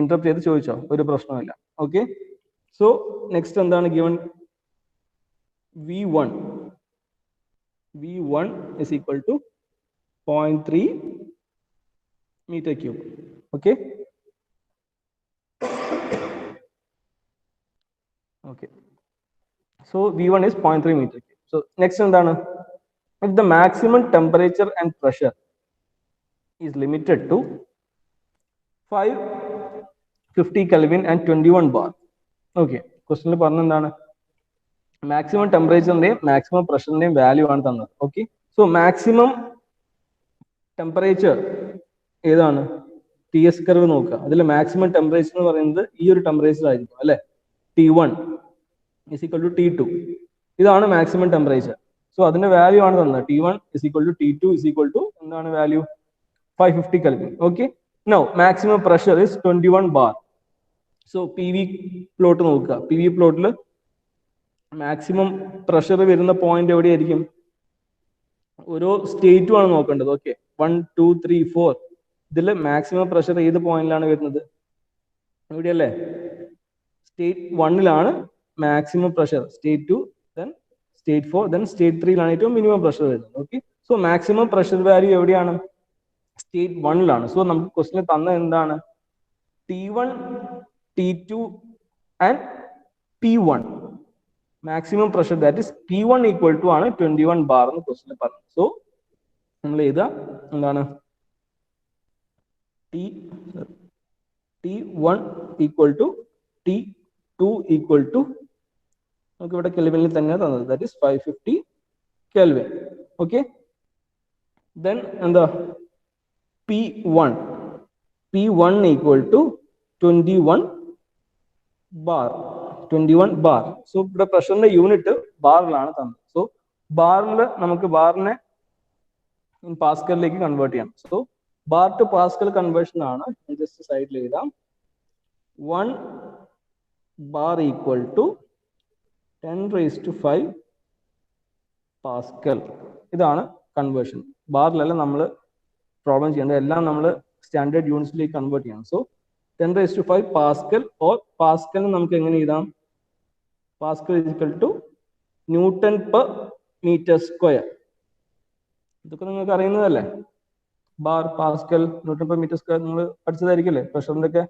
ഇന്ററപ്റ്റ് ചെയ്ത് ചോദിച്ചോ, ഒരു പ്രശ്നമില്ല. ഓക്കെ, സോ നെക്സ്റ്റ് എന്താണ് given? V1 is equal to 0.3 meter cube. Okay, okay, so V1 is 0.3 meter cube. So next എന്താണ്? If the maximum temperature and pressure is limited to 550 Kelvin and 21 bar. Okay, ക്വസ്റ്റ്യനിൽ പറഞ്ഞ എന്താണ്? Maximum ടെമ്പറേച്ചറിന്റെയും maximum പ്രഷറിന്റെയും value ആണ് തന്നത്. Okay, so maximum temperature ഏതാണ്? TS curve നോക്കുക. അതിൽ maximum temperature എന്ന് പറയുന്നത് ഈ ഒരു ടെമ്പറേച്ചർ ആയിരിക്കും അല്ലെ? T1 is equal to T2. ഇതാണ് മാക്സിമം ടെമ്പറേച്ചർ. സോ അതിന്റെ വാല്യൂ ആണ് തന്നത്. T1 is equal to T2 is equal to എന്താണ് value? 550 Kelvin. Okay, now maximum pressure is 21 bar. So PV plot നോക്കുക. PV പ്ലോട്ടിൽ മാക്സിമം പ്രഷർ വരുന്ന point എവിടെയായിരിക്കും? ഓരോ സ്റ്റേറ്റും ആണ് നോക്കേണ്ടത്. ഓക്കെ, 1, 2, 3, 4 ഇതിൽ മാക്സിമം പ്രഷർ ഏത് പോയിന്റിലാണ് വരുന്നത്? എവിടെയല്ലേ? State 1 maximum pressure, state 2, then state 4, then state 3 ഏറ്റവും മിനിമം പ്രഷർ വരുന്നത്. Okay, so maximum pressure value എവിടെയാണ്? സ്റ്റേറ്റ് 1 സോ നമുക്ക് ക്വസ്റ്റ്യൻ തന്ന എന്താണ്? T1, T2 and P1 maximum pressure, that is P1 equal to ആണ് 21 bar എന്ന് ക്വസ്റ്റ്യനിൽ പറഞ്ഞു. സോ നമ്മൾ എഴുതുക എന്താണ്? T1 equal to T2 equal to നമുക്ക് ഇവിടെ കെൽവിനിൽ തന്നെയാണ് തന്നത്. that is 550 Kelvin. Okay, then എന്താ? P1 equal to 21 bar. So ഇവിടെ പ്രഷറിന്റെ യൂണിറ്റ് ബാറിലാണ് തന്നത്. സോ ബാറിൽ നമുക്ക് ബാറിനെ പാസ്കലിലേക്ക് കൺവേർട്ട് ചെയ്യണം. So bar to pascal conversion ആണ്. ജസ്റ്റ് സൈഡിൽ എഴുതാം. 1 bar equal to 10⁵ പാസ്കൽ. ഇതാണ് കൺവേർഷൻ. ബാറിലല്ല നമ്മൾ പ്രോബ്ലം ചെയ്യേണ്ടത്, എല്ലാം നമ്മൾ സ്റ്റാൻഡേർഡ് യൂണിറ്റ്സിലേക്ക് കൺവേർട്ട് ചെയ്യണം. സോ 10⁵ പാസ്കൽ, ഓർ പാസ്കൽ നമുക്ക് എങ്ങനെ എഴുതാം? Pascal is equal to Newton per meter square. ഇതൊക്കെ നിങ്ങൾക്ക് അറിയുന്നതല്ലേ? Bar, pascal, newton per metre square നിങ്ങൾ പഠിച്ചതായിരിക്കില്ലേ? പ്രഷറിന്റെ ഒക്കെ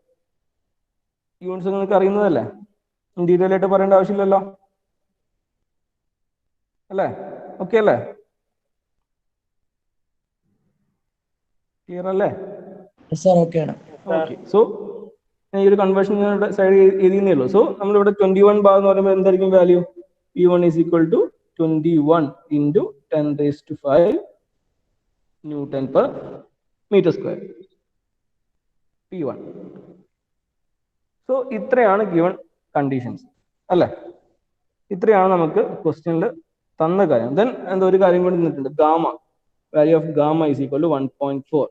യൂണിറ്റ്സ് നിങ്ങൾക്ക് അറിയുന്നതല്ലേ? ഡീറ്റെയിൽ ആയിട്ട് പറയേണ്ട ആവശ്യമില്ലല്ലോ അല്ലേ? ഓക്കെ അല്ലേ? ക്ലിയർ അല്ലേ? ഓക്കെ ആണ്. ഓക്കെ, സോ ഈ ഒരു കൺവേർഷൻ ഞാൻ സൈഡ് എഴുതിയേ ഉള്ളൂ. സോ നമ്മളിവിടെ 21 ബാർ എന്ന് പറയുമ്പോൾ എന്തായിരിക്കും value? P1 is equal to 21 into 10⁵ Newton per meter square. P1. So ഇത്രയാണ് ഗിവൺ കണ്ടീഷൻസ് അല്ലേ? ഇത്രയാണ് നമുക്ക് ക്വസ്റ്റ്യനിൽ തന്ന കാര്യം. ദെൻ എന്താ ഒരു കാര്യം കൂടി നിന്നിട്ടുണ്ട്, gamma. Value of gamma is equal to 1.4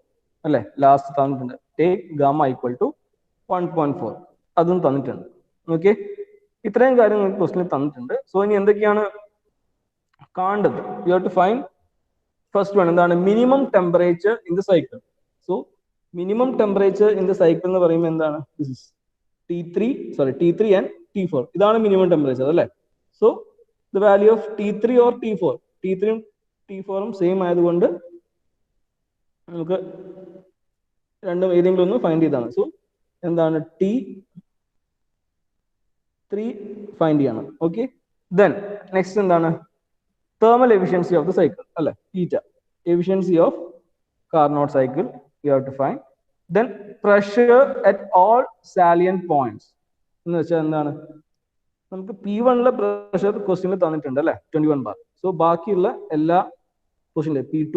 അല്ലെ? ലാസ്റ്റ് തന്നിട്ടുണ്ട്. ടേക്ക് ഗാമ ഈക്വൽ ടു 1.4, അതും തന്നിട്ടുണ്ട്. ഓക്കെ, ഇത്രയും കാര്യം നിങ്ങൾക്ക് ക്വസ്റ്റ്യനിൽ തന്നിട്ടുണ്ട്. സോ ഇനി എന്തൊക്കെയാണ് കാണേണ്ടത്. You have to find first one എന്താണ് minimum temperature in the cycle. So minimum temperature in the cycle എന്ന് പറയുമ്പോൾ എന്താണ് T3 ആൻഡ് T4 ഇതാണ് മിനിമം ടെമ്പറേച്ചർ അല്ലേ. So the value of T3 or T4 T3ഉം T4ഉം സെയിം ആയതുകൊണ്ട് നമുക്ക് രണ്ടും ഏതെങ്കിലും ഒന്ന് ഫൈൻഡ് ചെയ്താണ്. സോ എന്താണ് T3 ഫൈൻഡ് ചെയ്യണം. ഓക്കെ, ദെൻ നെക്സ്റ്റ് എന്താണ് thermal efficiency of the cycle അല്ലെ, eta efficiency of Carnot cycle you have to find. Then pressure at all salient points എന്ന് വെച്ചാൽ എന്താണ് നമുക്ക് P1 പ്രഷർ ക്വസ്റ്റ്യനിൽ തന്നിട്ടുണ്ട് അല്ലെ 21 ബാർ. സോ ബാക്കിയുള്ള എല്ലാ ക്വസ്റ്റ്യനിലെ P2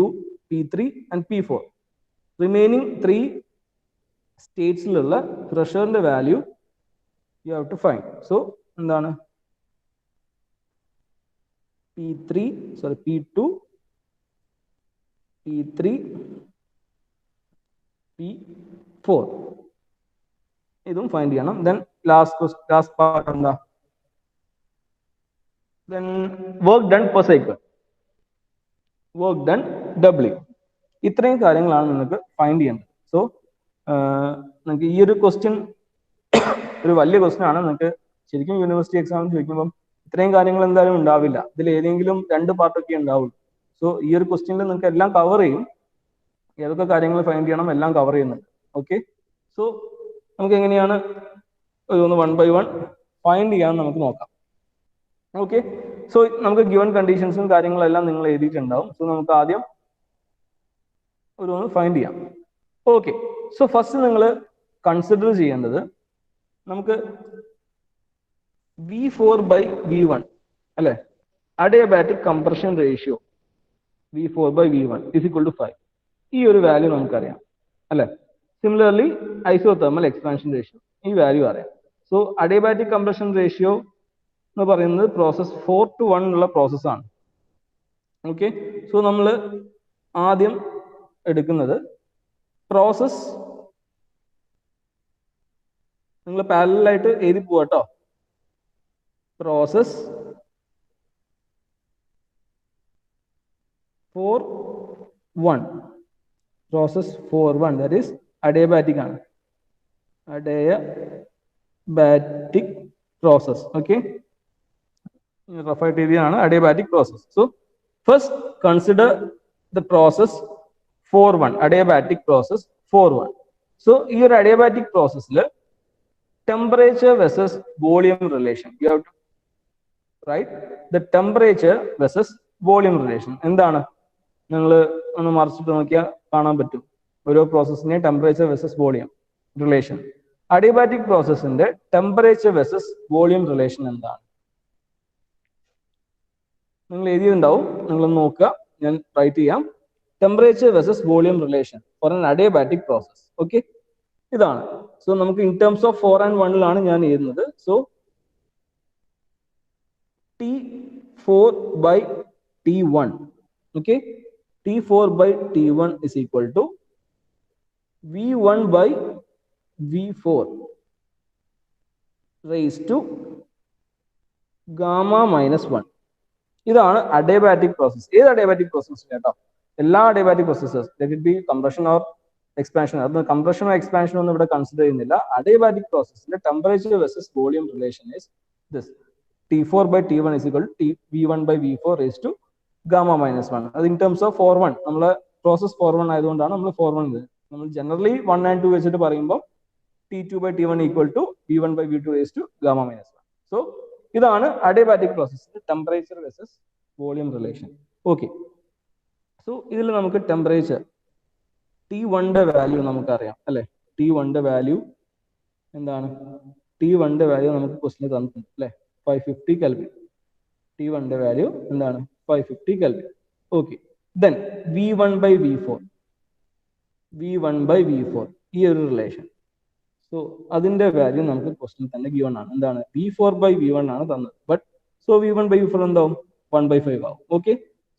P3 and P4 remaining 3 സ്റ്റേറ്റ്സിലുള്ള പ്രഷറിന്റെ value you have to find. So എന്താണ് P2 P3 P4 ഇതും ഫൈൻഡ് ചെയ്യണം. ദെൻ ലാസ്റ്റ് പാർട്ട് എന്താ then work done per cycle, work done W. ഇത്രയും കാര്യങ്ങളാണ് നിങ്ങൾക്ക് ഫൈൻഡ് ചെയ്യേണ്ടത്. സോ നിങ്ങൾക്ക് ഈ ഒരു ക്വസ്റ്റ്യൻ ഒരു വലിയ ക്വസ്റ്റ്യൻ ആണ്. നിങ്ങൾക്ക് ശരിക്കും യൂണിവേഴ്സിറ്റി എക്സാം ചോദിക്കുമ്പോൾ ഇത്രയും കാര്യങ്ങൾ എന്തായാലും ഉണ്ടാവില്ല. ഇതിൽ ഏതെങ്കിലും 2 പാർട്ടൊക്കെ ഉണ്ടാവുള്ളൂ. സോ ഈ ഒരു ക്വസ്റ്റ്യനിൽ നിങ്ങൾക്ക് എല്ലാം കവർ ചെയ്യും. ഏതൊക്കെ കാര്യങ്ങൾ ഫൈൻഡ് ചെയ്യണം എല്ലാം കവർ ചെയ്യുന്നുണ്ട്. ഓക്കെ, സോ നമുക്ക് എങ്ങനെയാണ് ഒന്ന് 1 by 1 ഫൈൻഡ് ചെയ്യാൻ നമുക്ക് നോക്കാം. ഓക്കെ, സോ നമുക്ക് ഗിവൺ കണ്ടീഷൻസും കാര്യങ്ങളെല്ലാം നിങ്ങൾ എഴുതിയിട്ടുണ്ടാവും. സോ നമുക്ക് ആദ്യം ഒന്ന് ഫൈൻഡ് ചെയ്യാം. ഓക്കെ, സോ ഫസ്റ്റ് നിങ്ങൾ കൺസിഡർ ചെയ്യേണ്ടത് നമുക്ക് V4 by V1 അല്ലെ, adiabatic compression ratio V4 by V1 is equal to 5. ഈ ഒരു വാല്യൂ നമുക്കറിയാം അല്ലെ. സിമിലർലി ഐസോതെർമൽ എക്സ്പാൻഷൻ റേഷ്യോ ഈ വാല്യൂ അറിയാം. സോ അഡിയബാറ്റിക് കംപ്രഷൻ റേഷ്യോ എന്ന് പറയുന്നത് പ്രോസസ് 4:1 ഉള്ള പ്രോസസ്സാണ്. ഓക്കെ, സോ നമ്മൾ ആദ്യം എടുക്കുന്നത് പ്രോസസ് നിങ്ങൾ പാരലലായിട്ട് എഴുതി പോവാട്ടോ. പ്രോസസ് 4:1 that is adiabatic ആണ്, adiabatic process. Okay, rough ആയിട്ട് എഴുതിയാണ് adiabatic process. So first consider the process 4:1 adiabatic process 4:1. So ഈ ഒരു adiabatic processൽ temperature versus volume relation you have to write the temperature versus volume relation. എന്താണ് നിങ്ങൾ ഒന്ന് മറിച്ചിട്ട് നോക്കിയാൽ കാണാൻ പറ്റും ഓരോ പ്രോസസ്സിനെ temperature versus volume relation. Adiabatic പ്രോസസ്സിന്റെ ടെമ്പറേച്ചർ വെസസ് വോളിയം റിലേഷൻ എന്താണ് നിങ്ങൾ എഴുതിയിട്ടുണ്ടാവും. നിങ്ങൾ നോക്കുക, ഞാൻ റൈറ്റ് ചെയ്യാം. Temperature versus volume relation for an adiabatic process. Okay, ഇതാണ്. സോ നമുക്ക് ഇൻ ടേംസ് ഓഫ് 4 and 1 ഞാൻ എഴുതുന്നത്. So T4 by T1. Okay, T4 by T1 is equal to V1 by V4 raised to gamma minus 1. ഇതാണ് adiabatic process. ഏത് adiabatic process കേട്ടോ, എല്ലാ adiabatic processes let it be compression or expansion. അത് കംപ്രഷനോ എക്സ്പാൻഷനോ ഒന്നും ഇവിടെ കൺസിഡർ ചെയ്യുന്നില്ല. അഡിയബാറ്റിക് പ്രോസസ്സിന്റെ temperature versus volume relation is this T4 by T1 is equal to V1 by V4 raised to gamma minus 1. അത് ഇൻ ടേംസ് ഓഫ് 4:1 നമ്മളെ process 4:1 ആയതുകൊണ്ടാണ് നമ്മൾ 4:1 ഇത്. നമ്മൾ ജനറലി 1 and 2 വെച്ചിട്ട് പറയുമ്പോൾ T2 by T1 equal to V1 by V2 raised to gamma minus 1. So ഇതാണ് adiabatic പ്രോസസ്സിന്റെ temperature versus volume relation. Okay, so ഇതിൽ നമുക്ക് ടെമ്പറേച്ചർ T1 വാല്യൂ നമുക്കറിയാം അല്ലെ. T1 വാല്യൂ എന്താണ്, T1 വാല്യൂ നമുക്ക് ക്വസ്റ്റ്യൻ തന്നിട്ടുണ്ട് അല്ലെ, 550 Kelvin. T1 വാല്യൂ എന്താണ് 550 Kelvin. Okay, then V1 by V4 ഈ ഒരു റിലേഷൻ. സോ അതിന്റെ വാല്യൂ നമുക്ക് ക്വസ്റ്റ്യൻ തന്നെ ഗിവൺ ആണ്. എന്താണ് V4 by V1 ആണ് തന്നത്. But so V1 by V4 എന്താവും 1/5 ആവും. ഓക്കെ,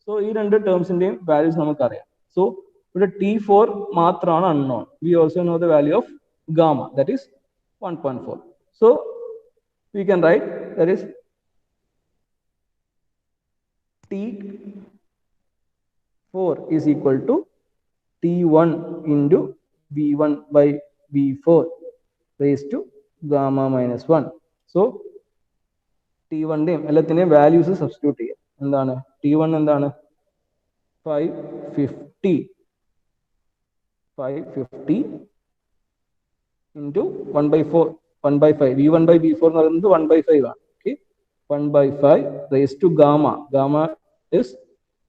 സോ ഈ രണ്ട് ടേംസിന്റെയും വാല്യൂസ് നമുക്കറിയാം. സോ ഇവിടെ T4 മാത്രമാണ് unknown. V also know the value of gamma that is 1.4. So we can write that is T4 is equal to T1 into V1 by V4 raised to gamma minus 1. So T1ന്റെയും എല്ലാത്തിന്റെയും values substitute ചെയ്യാം. എന്താണ് T1 എന്താണ് 550 into 1 by 4 1 by 5 V1 by V4 എന്ന് പറയുന്നത് 1 by 5 ആണ്. Okay, 1 by 5 raised to gamma is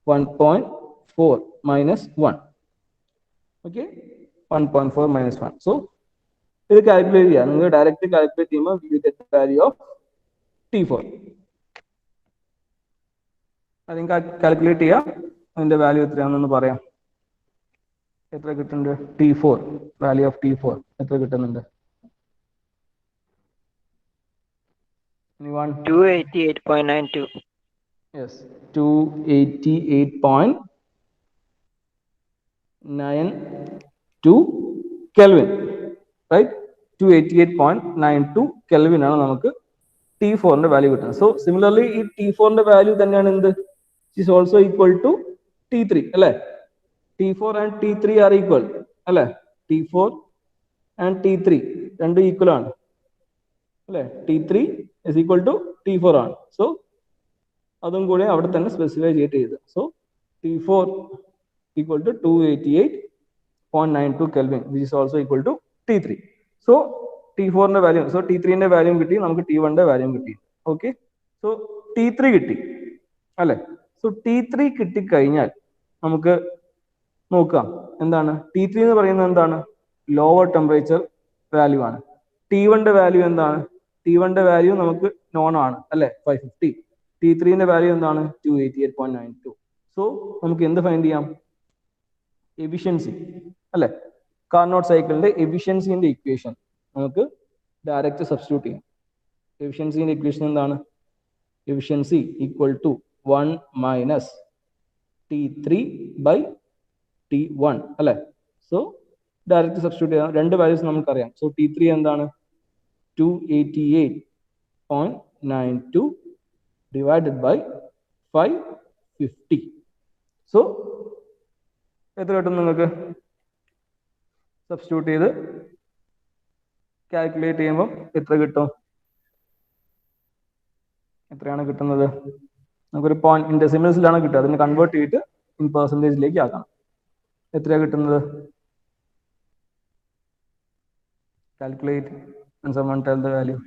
1.4 minus 1. Okay, 1.4 minus 1. So ഇത് calculate ചെയ്യാം. നിങ്ങൾ ഡയറക്റ്റ് കാൽക്കുലേറ്റ് ചെയ്യുമ്പോൾ you get the value of T4. അതിന് കാൽക്കുലേറ്റ് ചെയ്യാം. അതിന്റെ വാല്യൂ എത്രയാണെന്ന് പറയാം. എത്ര കിട്ടുന്നുണ്ട് T4 വാല്യൂ ഓഫ് T4 എത്ര കിട്ടുന്നുണ്ട്? 288.92. Yes, 288.92 Kelvin, right? 288.92 Kelvin ആണ് നമുക്ക് T4ന്റെ വാല്യൂ കിട്ടുന്നത്. സോ സിമിലർലി ഈ T4ന്റെ വാല്യൂ തന്നെയാണ് എന്ത് is also equal to T3 അല്ലേ? T4 and T3 are equal അല്ലേ? T4 and T3 രണ്ടും ഈക്വൽ ആണ് അല്ലേ? T3 is equal to T4 ആണ്. സോ അതും കൂടി അവിടെ തന്നെ സ്പെസിഫൈ ചെയ്ത് so T4 equal to 288.92 Kelvin which is also equal to T3. So T4ന്റെ വാല്യൂ സോ T3ന്റെ വാല്യൂ കിട്ടി, നമുക്ക് T1ന്റെ വാല്യൂ കിട്ടി. ഓക്കെ, സോ T3 കിട്ടി അല്ലെ? സോ T3 കിട്ടിക്കഴിഞ്ഞാൽ നമുക്ക് നോക്കാം എന്താണ് T3 എന്ന് പറയുന്നത് എന്താണ് ലോവർ ടെമ്പറേച്ചർ വാല്യൂ ആണ്. T1ന്റെ വാല്യൂ എന്താണ്? T1ന്റെ വാല്യൂ നമുക്ക് നോൺ ആണ് അല്ലെ 550. T3ന്റെ വാല്യൂ എന്താണ് 288.92. സോ നമുക്ക് എന്ത് ഫൈൻഡ് ചെയ്യാം? എഫിഷ്യൻസി അല്ലെ? കാർനോട്ട് സൈക്കിളിന്റെ എഫിഷ്യൻസിന്റെ ഇക്വേഷൻ നമുക്ക് ഡയറക്റ്റ് സബ്സ്റ്റിറ്റ്യൂട്ട് ചെയ്യാം. എഫിഷ്യൻസിന്റെ ഇക്വേഷൻ എന്താണ്? Efficiency equal to 1 minus T3 by T1 അല്ലെ? സോ ഡയറക്റ്റ് സബ്സ്റ്റിറ്റ്യൂട്ട് ചെയ്യാം. രണ്ട് വാല്യൂസ് നമുക്കറിയാം. സോ T3 എന്താണ് 288.92 divided by 550. സോ എത്ര കിട്ടും നിങ്ങൾക്ക്? സബ്സ്റ്റിറ്റ്യൂട്ട് ചെയ്ത് കാൽക്കുലേറ്റ് ചെയ്യുമ്പോൾ എത്ര കിട്ടും? എത്രയാണ് കിട്ടുന്നത്? നമുക്കൊരു പോയിന്റ് ഇൻ ഡെസിമൽസിലാണ് കിട്ടുക. അതിനെ കൺവേർട്ട് ചെയ്തിട്ട് ഇൻ പെർസെന്റേജിലേക്ക് ആക്കണം. എത്രയാണ് കിട്ടുന്നത്? Calculate and someone tell the value.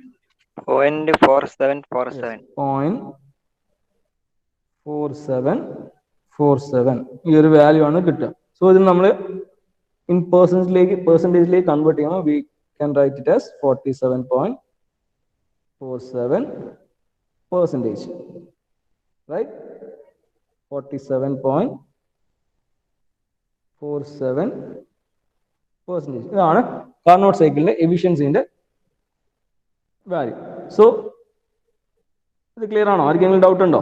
0.4747. 0.4747 ഈ ഒരു വാല്യൂ ആണ് കിട്ടുക. സോ ഇത് നമ്മൾ ഇൻ പെർസെന്റേജിലേക്ക് കൺവേർട്ട് ചെയ്യുമ്പോൾ we can write it as 47.47%, right? 47.47%. ഇതാണ് കാർനോട്ട് സൈക്കിളിന്റെ എഫിഷ്യൻസിന്റെ വാല്യൂ. സോ ഇത് ക്ലിയർ ആണോ? ആർക്കെങ്കിലും ഡൗട്ട് ഉണ്ടോ?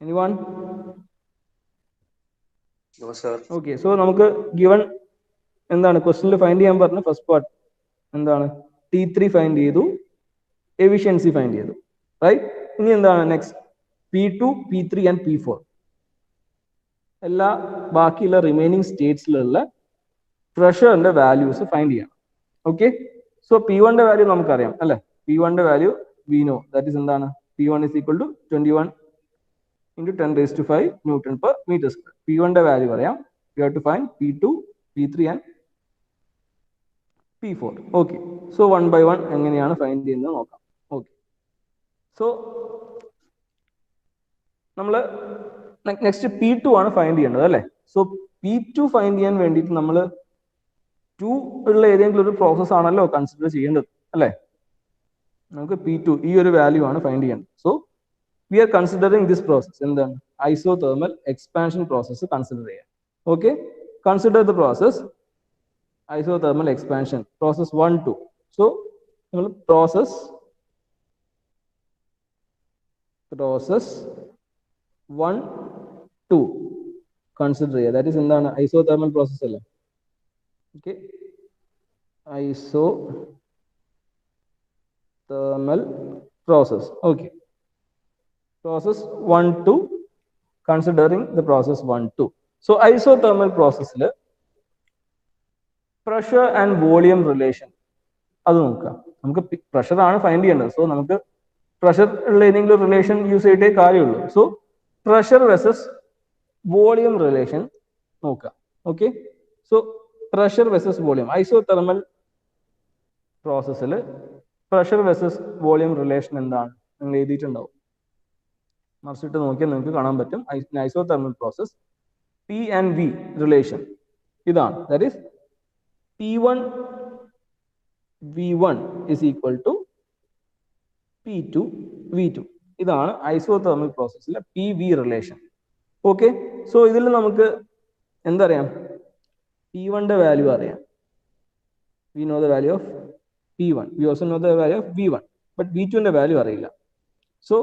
Anyone? No, sir. Okay, so നമുക്ക് ഗിവൺ എന്താണ് ക്വസ്റ്റനിൽ ഫൈൻഡ് ചെയ്യാൻ പറഞ്ഞ ഫസ്റ്റ് പാർട്ട് എന്താണ്? T3 ഫൈൻഡ് ചെയ്തു, എഫിഷ്യൻസി ഫൈൻഡ് ചെയ്തു, റൈറ്റ്? ഇനി എന്താണ് next? P2, P3 and P4 എല്ലാ ബാക്കിയുള്ള റിമൈനിങ് സ്റ്റേറ്റ്സിലുള്ള പ്രഷറിന്റെ വാല്യൂസ് ഫൈൻഡ് ചെയ്യണം. ഓക്കെ, സോ P1ന്റെ വാല്യൂ നമുക്കറിയാം അല്ലെ? P1ന്റെ value we know, that is എന്താണ്? P1 is equal to 21 into 10 raised to 5 Newton per meter square. P1ന്റെ വാല്യൂ അറിയാം. We have to find P2, P3 and P4. Okay, so 1 by 1 എങ്ങനെയാണ് find ചെയ്യുന്നത് നോക്കാം. ഓക്കെ, സോ നമ്മൾ next P2 ആണ് find ചെയ്യേണ്ടത് അല്ലെ? സോ P2 ഫൈൻഡ് ചെയ്യാൻ വേണ്ടിയിട്ട് നമ്മൾ 2 ഉള്ള ഏതെങ്കിലും ഒരു പ്രോസസ് ആണല്ലോ കൺസിഡർ ചെയ്യേണ്ടത് അല്ലെ? നമുക്ക് P2 ഈ ഒരു വാല്യൂ ആണ് ഫൈൻഡ് ചെയ്യേണ്ടത്. So we R considering this process എന്താണ്? ഐസോതെർമൽ എക്സ്പാൻഷൻ പ്രോസസ് കൺസിഡർ ചെയ്യാം. Okay, consider the process isothermal expansion process 1, 2. So നമ്മൾ പ്രോസസ് 1, 2 കൺസിഡർ ചെയ്യുക. ദാറ്റ് ഈസ് എന്താണ്? ഐസോതെർമൽ പ്രോസസ് അല്ലേ? Okay, isothermal process. Okay, process 1 2, considering the process 1 2. So isothermal process pressure and volume relation അത് നോക്കാം. നമുക്ക് pressure ആണ് find ചെയ്യേണ്ടത്. So നമുക്ക് പ്രഷർ ഉള്ള ഏതെങ്കിലും റിലേഷൻ യൂസ് ചെയ്തിട്ടേ കാര്യമുള്ളൂ. So pressure versus volume relation നോക്കാം. Okay, so pressure versus volume isothermal പ്രോസസ്സിൽ പ്രഷർ വെസസ് വോളിയം റിലേഷൻ എന്താണ് നിങ്ങൾ എഴുതിയിട്ടുണ്ടാവും. മറിച്ചിട്ട് നോക്കിയാൽ നിങ്ങൾക്ക് കാണാൻ പറ്റും. Isothermal process P and V relation ഇതാണ്. That is P1 V1 is equal to P2 V2. ഇതാണ് ഐസോതെർമൽ പ്രോസസ്സിലെ P V relation. Okay, so ഇതിൽ നമുക്ക് എന്തറിയാം? P1 വാല്യൂ അറിയാം. We know the value of P1. We also know the value of V1. But V2 value അറിയില്ല. So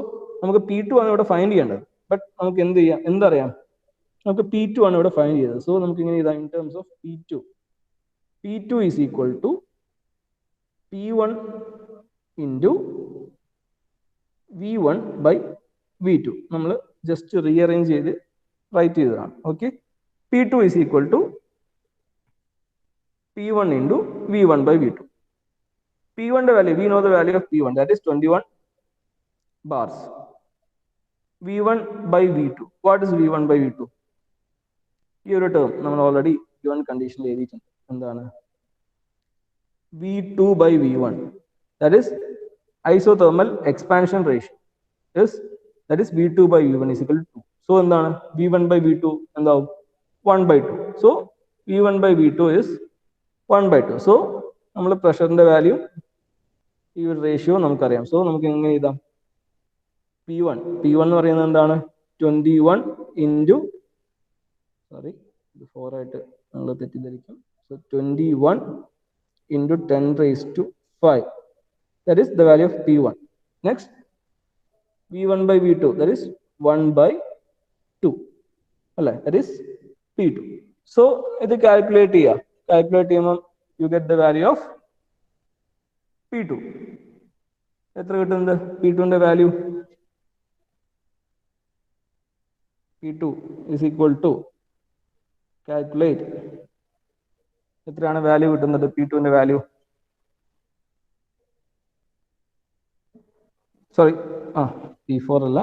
നമുക്ക് P2 ആണ് ഇവിടെ ഫൈൻഡ് ചെയ്യേണ്ടത്. ബട്ട് നമുക്ക് എന്ത് ചെയ്യാം? എന്തറിയാം? നമുക്ക് P2 ആണ് ഇവിടെ ഫൈൻഡ് ചെയ്തത്. സോ നമുക്ക് ഇങ്ങനെ ചെയ്താൽ in terms of P2 is equal to P1 into V1 by V2. നമ്മൾ ജസ്റ്റ് റീഅറേഞ്ച് ചെയ്ത് റൈറ്റ് ചെയ്തതാണ്. Okay, P2 is equal to P1 into V1 by V2. P1 value, we know the value of P1, that is 21 bars. V1 by V2. What is V1 by V2? ഈ ഒരു term നമ്മൾ already given കണ്ടീഷനിൽ എഴുതിയിട്ടുണ്ട്. എന്താണ്? V2 by V1, that is isothermal expansion ratio is, that is V2 by V1 is equal to 2. So എന്താണ്? V1 by V2 എന്താവും? 1 by 2. So V1 by V2 is 1 by 2. So നമ്മൾ പ്രഷറിന്റെ value ഈ ഒരു ratio നമുക്കറിയാം. So നമുക്ക് എങ്ങനെ എഴുതാം? P1 എന്ന് പറയുന്നത് എന്താണ്? 21 into, സോറി ഇത് 4 ആയിട്ട് നമ്മൾ തെറ്റിദ്ധരിക്കും. So 21 into 10 raised to 5. That is the value of P1. Next, V1 by V2, that is 1 by 2. That is P2. So, ഇത് calculate ചെയ്യുക. Calculate ചെയ്യുമ്പോൾ you get the value of P2. എത്ര കിട്ടുന്നത്? P2 value P2 is equal to, calculate, എത്രയാണ് value കിട്ടുന്നത്? P2 value, sorry P4 അല്ല,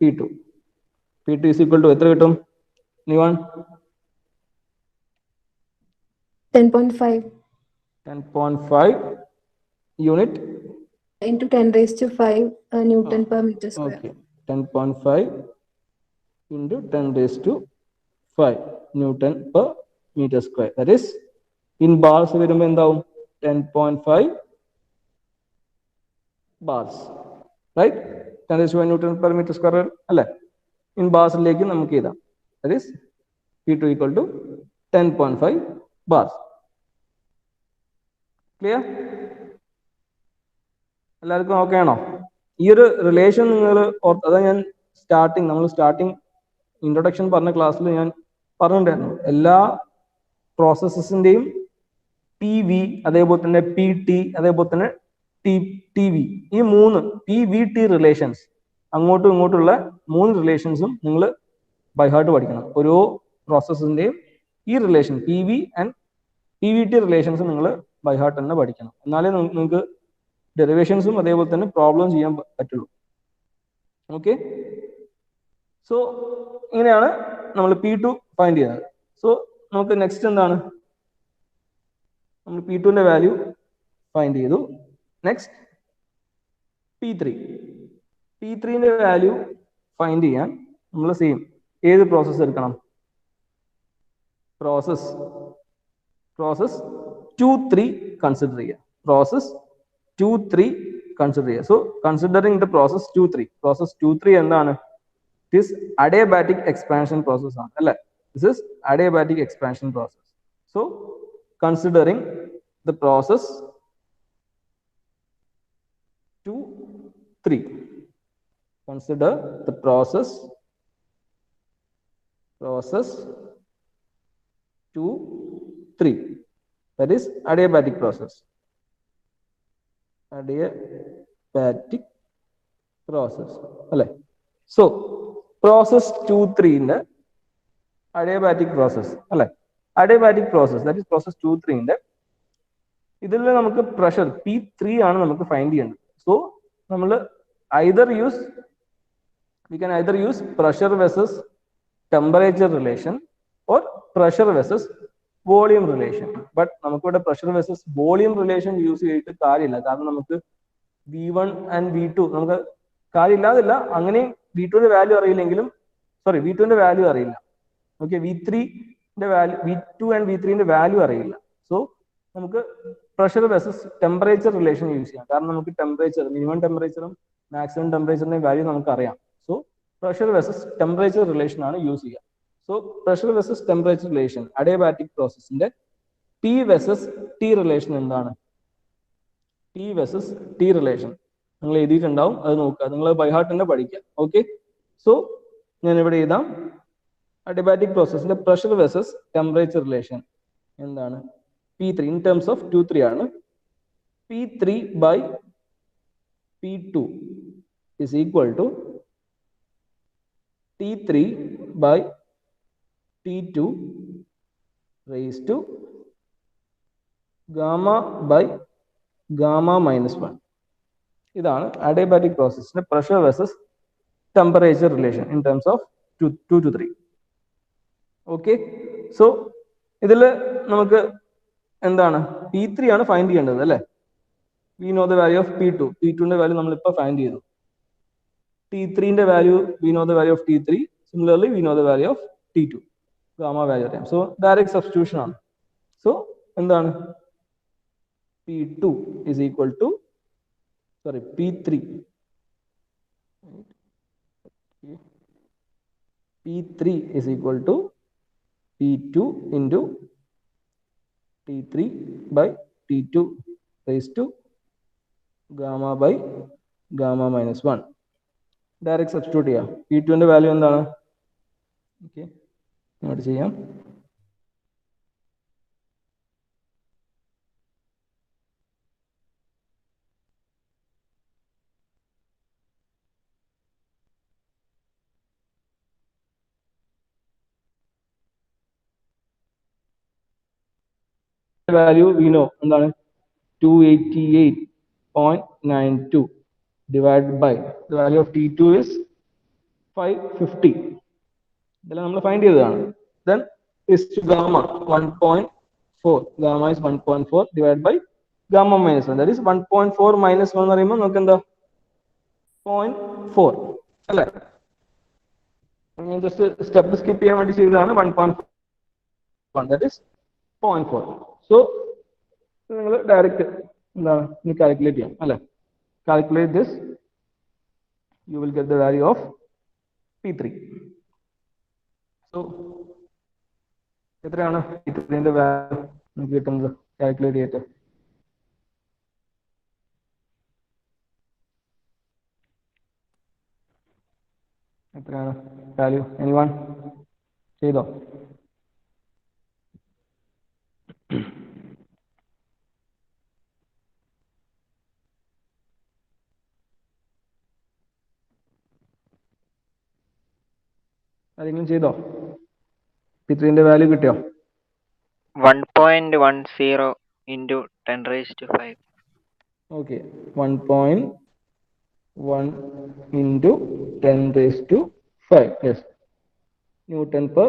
P2 is equal to എത്ര കിട്ടും? Nivan 10.5 10.5 unit into 10 raised to 5 Newton per meter square. Okay, 10.5 into 10 raised to 5 Newton per meter square. That is, in bars വരുമ്പോൾ എന്താവും? 10.5 bars, right? 10 raised to 5 Newton per meter square അല്ലേ? In barsലേക്ക് നമുക്ക് എഴുതാം. That is P2 equal to 10.5 bars. Clear? എല്ലാവർക്കും okay ആണോ? ഈ ഒരു relation നിങ്ങൾ, അതാ ഞാൻ നമ്മൾ സ്റ്റാർട്ടിങ് ഇൻട്രൊഡക്ഷൻ പറഞ്ഞ ക്ലാസ്സിൽ ഞാൻ പറഞ്ഞിട്ടുണ്ടായിരുന്നു. എല്ലാ പ്രോസസ്സസിന്റെയും പി വി, അതേപോലെ തന്നെ പി ടി, അതേപോലെ തന്നെ ടി വി, ഈ മൂന്ന് പി വി ടി റിലേഷൻസ്, അങ്ങോട്ടും ഇങ്ങോട്ടുള്ള മൂന്ന് റിലേഷൻസും നിങ്ങൾ ബൈ ഹാർട്ട് പഠിക്കണം. ഓരോ പ്രോസസ്സിന്റെയും ഈ relation P V and P V T relations നിങ്ങൾ ബൈ ഹാർട്ട് തന്നെ പഠിക്കണം. എന്നാലേ നിങ്ങൾക്ക് ഡെറിവേഷൻസും അതേപോലെ തന്നെ പ്രോബ്ലം ചെയ്യാൻ പറ്റുള്ളൂ. ഓക്കെ, സോ ഇങ്ങനെയാണ് നമ്മൾ P2 ഫൈൻഡ് ചെയ്യുന്നത്. സോ നമുക്ക് നെക്സ്റ്റ് എന്താണ്? നമ്മൾ P2 വാല്യൂ ഫൈൻഡ് ചെയ്തു. നെക്സ്റ്റ് P3 വാല്യൂ ഫൈൻഡ് ചെയ്യാൻ നമ്മൾ സെയിം ഏത് പ്രോസസ്സ് എടുക്കണം? പ്രോസസ് 2 3 കൺസിഡർ ചെയ്യുക. പ്രോസസ് 2 3 കൺസിഡർ ചെയ്യുക. സോ കൺസിഡറിങ് ദ പ്രോസസ് 2 3 എന്താണ്? This adiabatic expansion process ആണ് അല്ലേ? This is adiabatic expansion process. So considering the process 2 3, consider the process 2 3, that is adiabatic process. Adiabatic process അല്ലേ? So process 2-3 adiabatic process അല്ലെ, adiabatic process that is process 2-3 ഇതിൽ നമുക്ക് pressure P3 ആണ് നമുക്ക് find ചെയ്യേണ്ടത്. So നമ്മൾ we can either use pressure versus temperature relation or pressure versus volume relation. But നമുക്കിവിടെ pressure versus volume relation use ചെയ്തിട്ട് കാര്യമില്ല, കാരണം നമുക്ക് V1 and V2 നമുക്ക് കാര്യമില്ലാതില്ല, അങ്ങനെ V2ന്റെ വാല്യൂ അറിയില്ലെങ്കിലും V2ന്റെ വാല്യൂ അറിയില്ല, ഓക്കെ, V3ന്റെ വാല്യൂ V2 and V3ന്റെ വാല്യൂ അറിയില്ല. സോ നമുക്ക് pressure versus temperature relation use ചെയ്യാം, കാരണം നമുക്ക് ടെമ്പറേച്ചർ മിനിമം ടെമ്പറേച്ചറും മാക്സിമം ടെമ്പറേച്ചറിന്റെ വാല്യൂ നമുക്ക് അറിയാം. So pressure versus temperature relation ആണ് യൂസ് ചെയ്യുക. So pressure versus temperature relation adiabatic പ്രോസസ്സിന്റെ P വെസസ് T റിലേഷൻ എന്താണ്? P വെസസ് T റിലേഷൻ നിങ്ങൾ എഴുതിയിട്ടുണ്ടാവും, അത് നോക്കുക, നിങ്ങൾ ബൈ ഹാർട്ട് തന്നെ പഠിക്കുക. ഓക്കെ, സോ ഞാൻ ഇവിടെ എഴുതാം, അഡിയബാറ്റിക് പ്രോസസ്സിന്റെ പ്രഷർ വെസസ് ടെമ്പറേച്ചർ റിലേഷൻ എന്താണ്? P3 in terms of 2-3 ആണ്. P3 by P2 is equal to T3 by T2 raised to gamma by gamma minus 1. ഇതാണ് അഡിയബാറ്റിക് പ്രോസസ്സിന്റെ pressure versus temperature relation in terms of 2-3. Okay, so ഇതിൽ നമുക്ക് എന്താണ് P3 ആണ് find ചെയ്യേണ്ടത് അല്ലെ. We know the value of P2ന്റെ value നമ്മൾ ഇപ്പൊ ഫൈൻഡ് ചെയ്തു. T3ന്റെ value we know the value of T3, similarly we know the value of T2, gamma value അറിയാം. സോ ഡയറക്റ്റ് സബ്സ്റ്റിറ്റ്യൂഷൻ ആണ്. സോ എന്താണ് P2 is equal to P3 is equal to P2 into T3 by T2 raised to gamma by gamma minus 1. Direct substitute ചെയ്യാം. P2ന്റെ value എന്താണ്? Okay, not ചെയ്യാം. Value we no എന്താണ്? 288.92 divided by the value of T2 is 550. ഇതെല്ലാം നമ്മൾ find ചെയ്തതാണ്. Then is to gamma 1.4. Gamma is 1.4 divided by gamma minus 1. That is 1.4 minus 1 എന്ന് പറയുമ്പോൾ നമുക്ക് എന്താ 0.4 അല്ലെ. ജസ്റ്റ് സ്റ്റെപ്പ് സ്കിപ്പ് ചെയ്യാൻ വേണ്ടി ചെയ്തതാണ് 1.1. That is 0.4. സോ നിങ്ങൾ ഡയറക്റ്റ് എന്താണ് കാൽക്കുലേറ്റ് ചെയ്യാം അല്ലെ. Calculate this, you will get the value of P3. So എത്രയാണ് P3ന്റെ വാല്യൂ നമുക്ക് കിട്ടുന്നത് കാൽക്കുലേറ്റ് ചെയ്തിട്ട്? എത്രയാണ് വാല്യൂ? എനിവൺ ചെയ്തോ? ആരെങ്കിലും ചെയ്തോ? P3ന്റെ വാല്യൂ കിട്ടിയോ? 1.10 into 10 raised to 5. ഓക്കെ, 1.1 into 10 raised to 5. Yes, newton per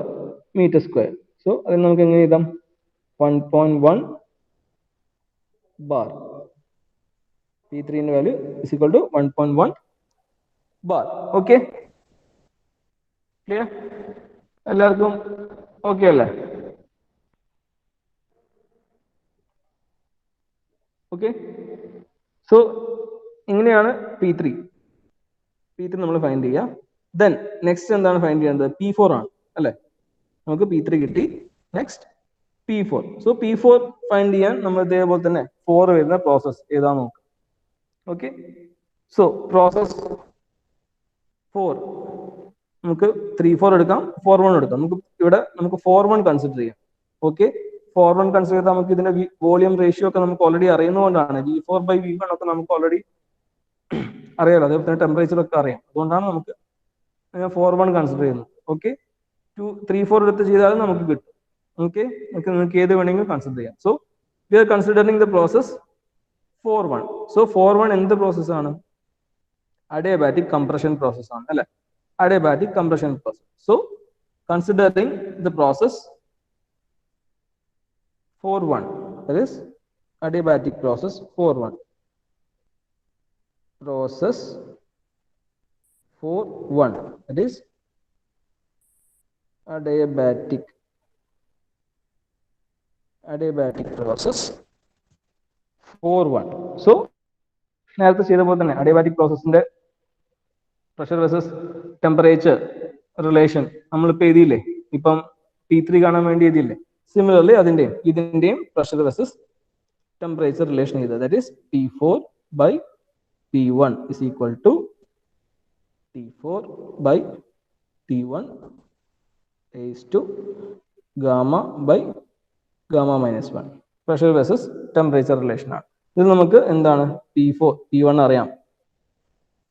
metre square. So അതിന് നമുക്ക് എങ്ങനെ എഴുതാം? 1.1 ബാർ. P3ന്റെ value is equal to 1.1 bar. Okay, clear? എല്ലാവർക്കും ഓക്കെ അല്ലേ? ഓക്കെ, സോ ഇങ്ങനെയാണ് P3 നമ്മൾ ഫൈൻഡ് ചെയ്യുക. ദെൻ നെക്സ്റ്റ് എന്താണ് ഫൈൻഡ് ചെയ്യേണ്ടത്? P4 ആണ് അല്ലെ. നമുക്ക് P3 കിട്ടി, next P4. So P4 find ചെയ്യാൻ നമ്മൾ ഇതേപോലെ തന്നെ 4 വരുന്ന പ്രോസസ് ഏതാ നോക്കാം. ഓക്കെ, സോ പ്രോസസ് 4 നമുക്ക് 3-4 എടുക്കാം, 4-1 എടുക്കാം. നമുക്ക് 4-1 കൺസിഡർ ചെയ്യാം. ഓക്കെ, 4-1 കൺസിഡർ ചെയ്താൽ നമുക്ക് ഇതിന്റെ വോളിയം റേഷ്യോ ഒക്കെ നമുക്ക് ഓൾറെഡി അറിയുന്നതുകൊണ്ടാണ്. V4/V1 ഒക്കെ നമുക്ക് ഓൾറെഡി അറിയാലോ, അതേപോലെ തന്നെ ടെമ്പറേച്ചർ ഒക്കെ അറിയാം. അതുകൊണ്ടാണ് നമുക്ക് ഞാൻ 4-1 കൺസിഡർ ചെയ്യുന്നു. ഓക്കെ, 2-3-4 എടുത്ത് ചെയ്താലും നമുക്ക് കിട്ടും. ഓക്കെ, നിങ്ങൾക്ക് ഏത് വേണമെങ്കിലും കൺസിഡർ ചെയ്യാം. So we R considering the process 4-1. So 4-1 എന്ത് പ്രോസസ് ആണ്? അഡിയബാറ്റിക് കംപ്രഷൻ പ്രോസസ് ആണ് അല്ലെ? Adiabatic compression process. So considering the process 4-1, that is adiabatic process 4-1. Process 4-1, that is adiabatic process 4-1. So നേരത്തെ ചെയ്ത പോലെ തന്നെ adiabatic പ്രോസസ്സിന്റെ പ്രഷർ വേഴ്സസ് ടെമ്പറേച്ചർ റിലേഷൻ നമ്മളിപ്പോൾ എഴുതിയില്ലേ, ഇപ്പം P3 കാണാൻ വേണ്ടി എഴുതിയില്ലേ? സിമിലർലി ഇതിന്റെയും പ്രഷർ വേഴ്സസ് ടെമ്പറേച്ചർ റിലേഷൻ ചെയ്തത്, that is P4 by T1 is equal to T4 by T1 raised to gamma by gamma minus 1. Pressure versus temperature relation ആണ് ഇത്. നമുക്ക് എന്താണ്? T1 അറിയാം,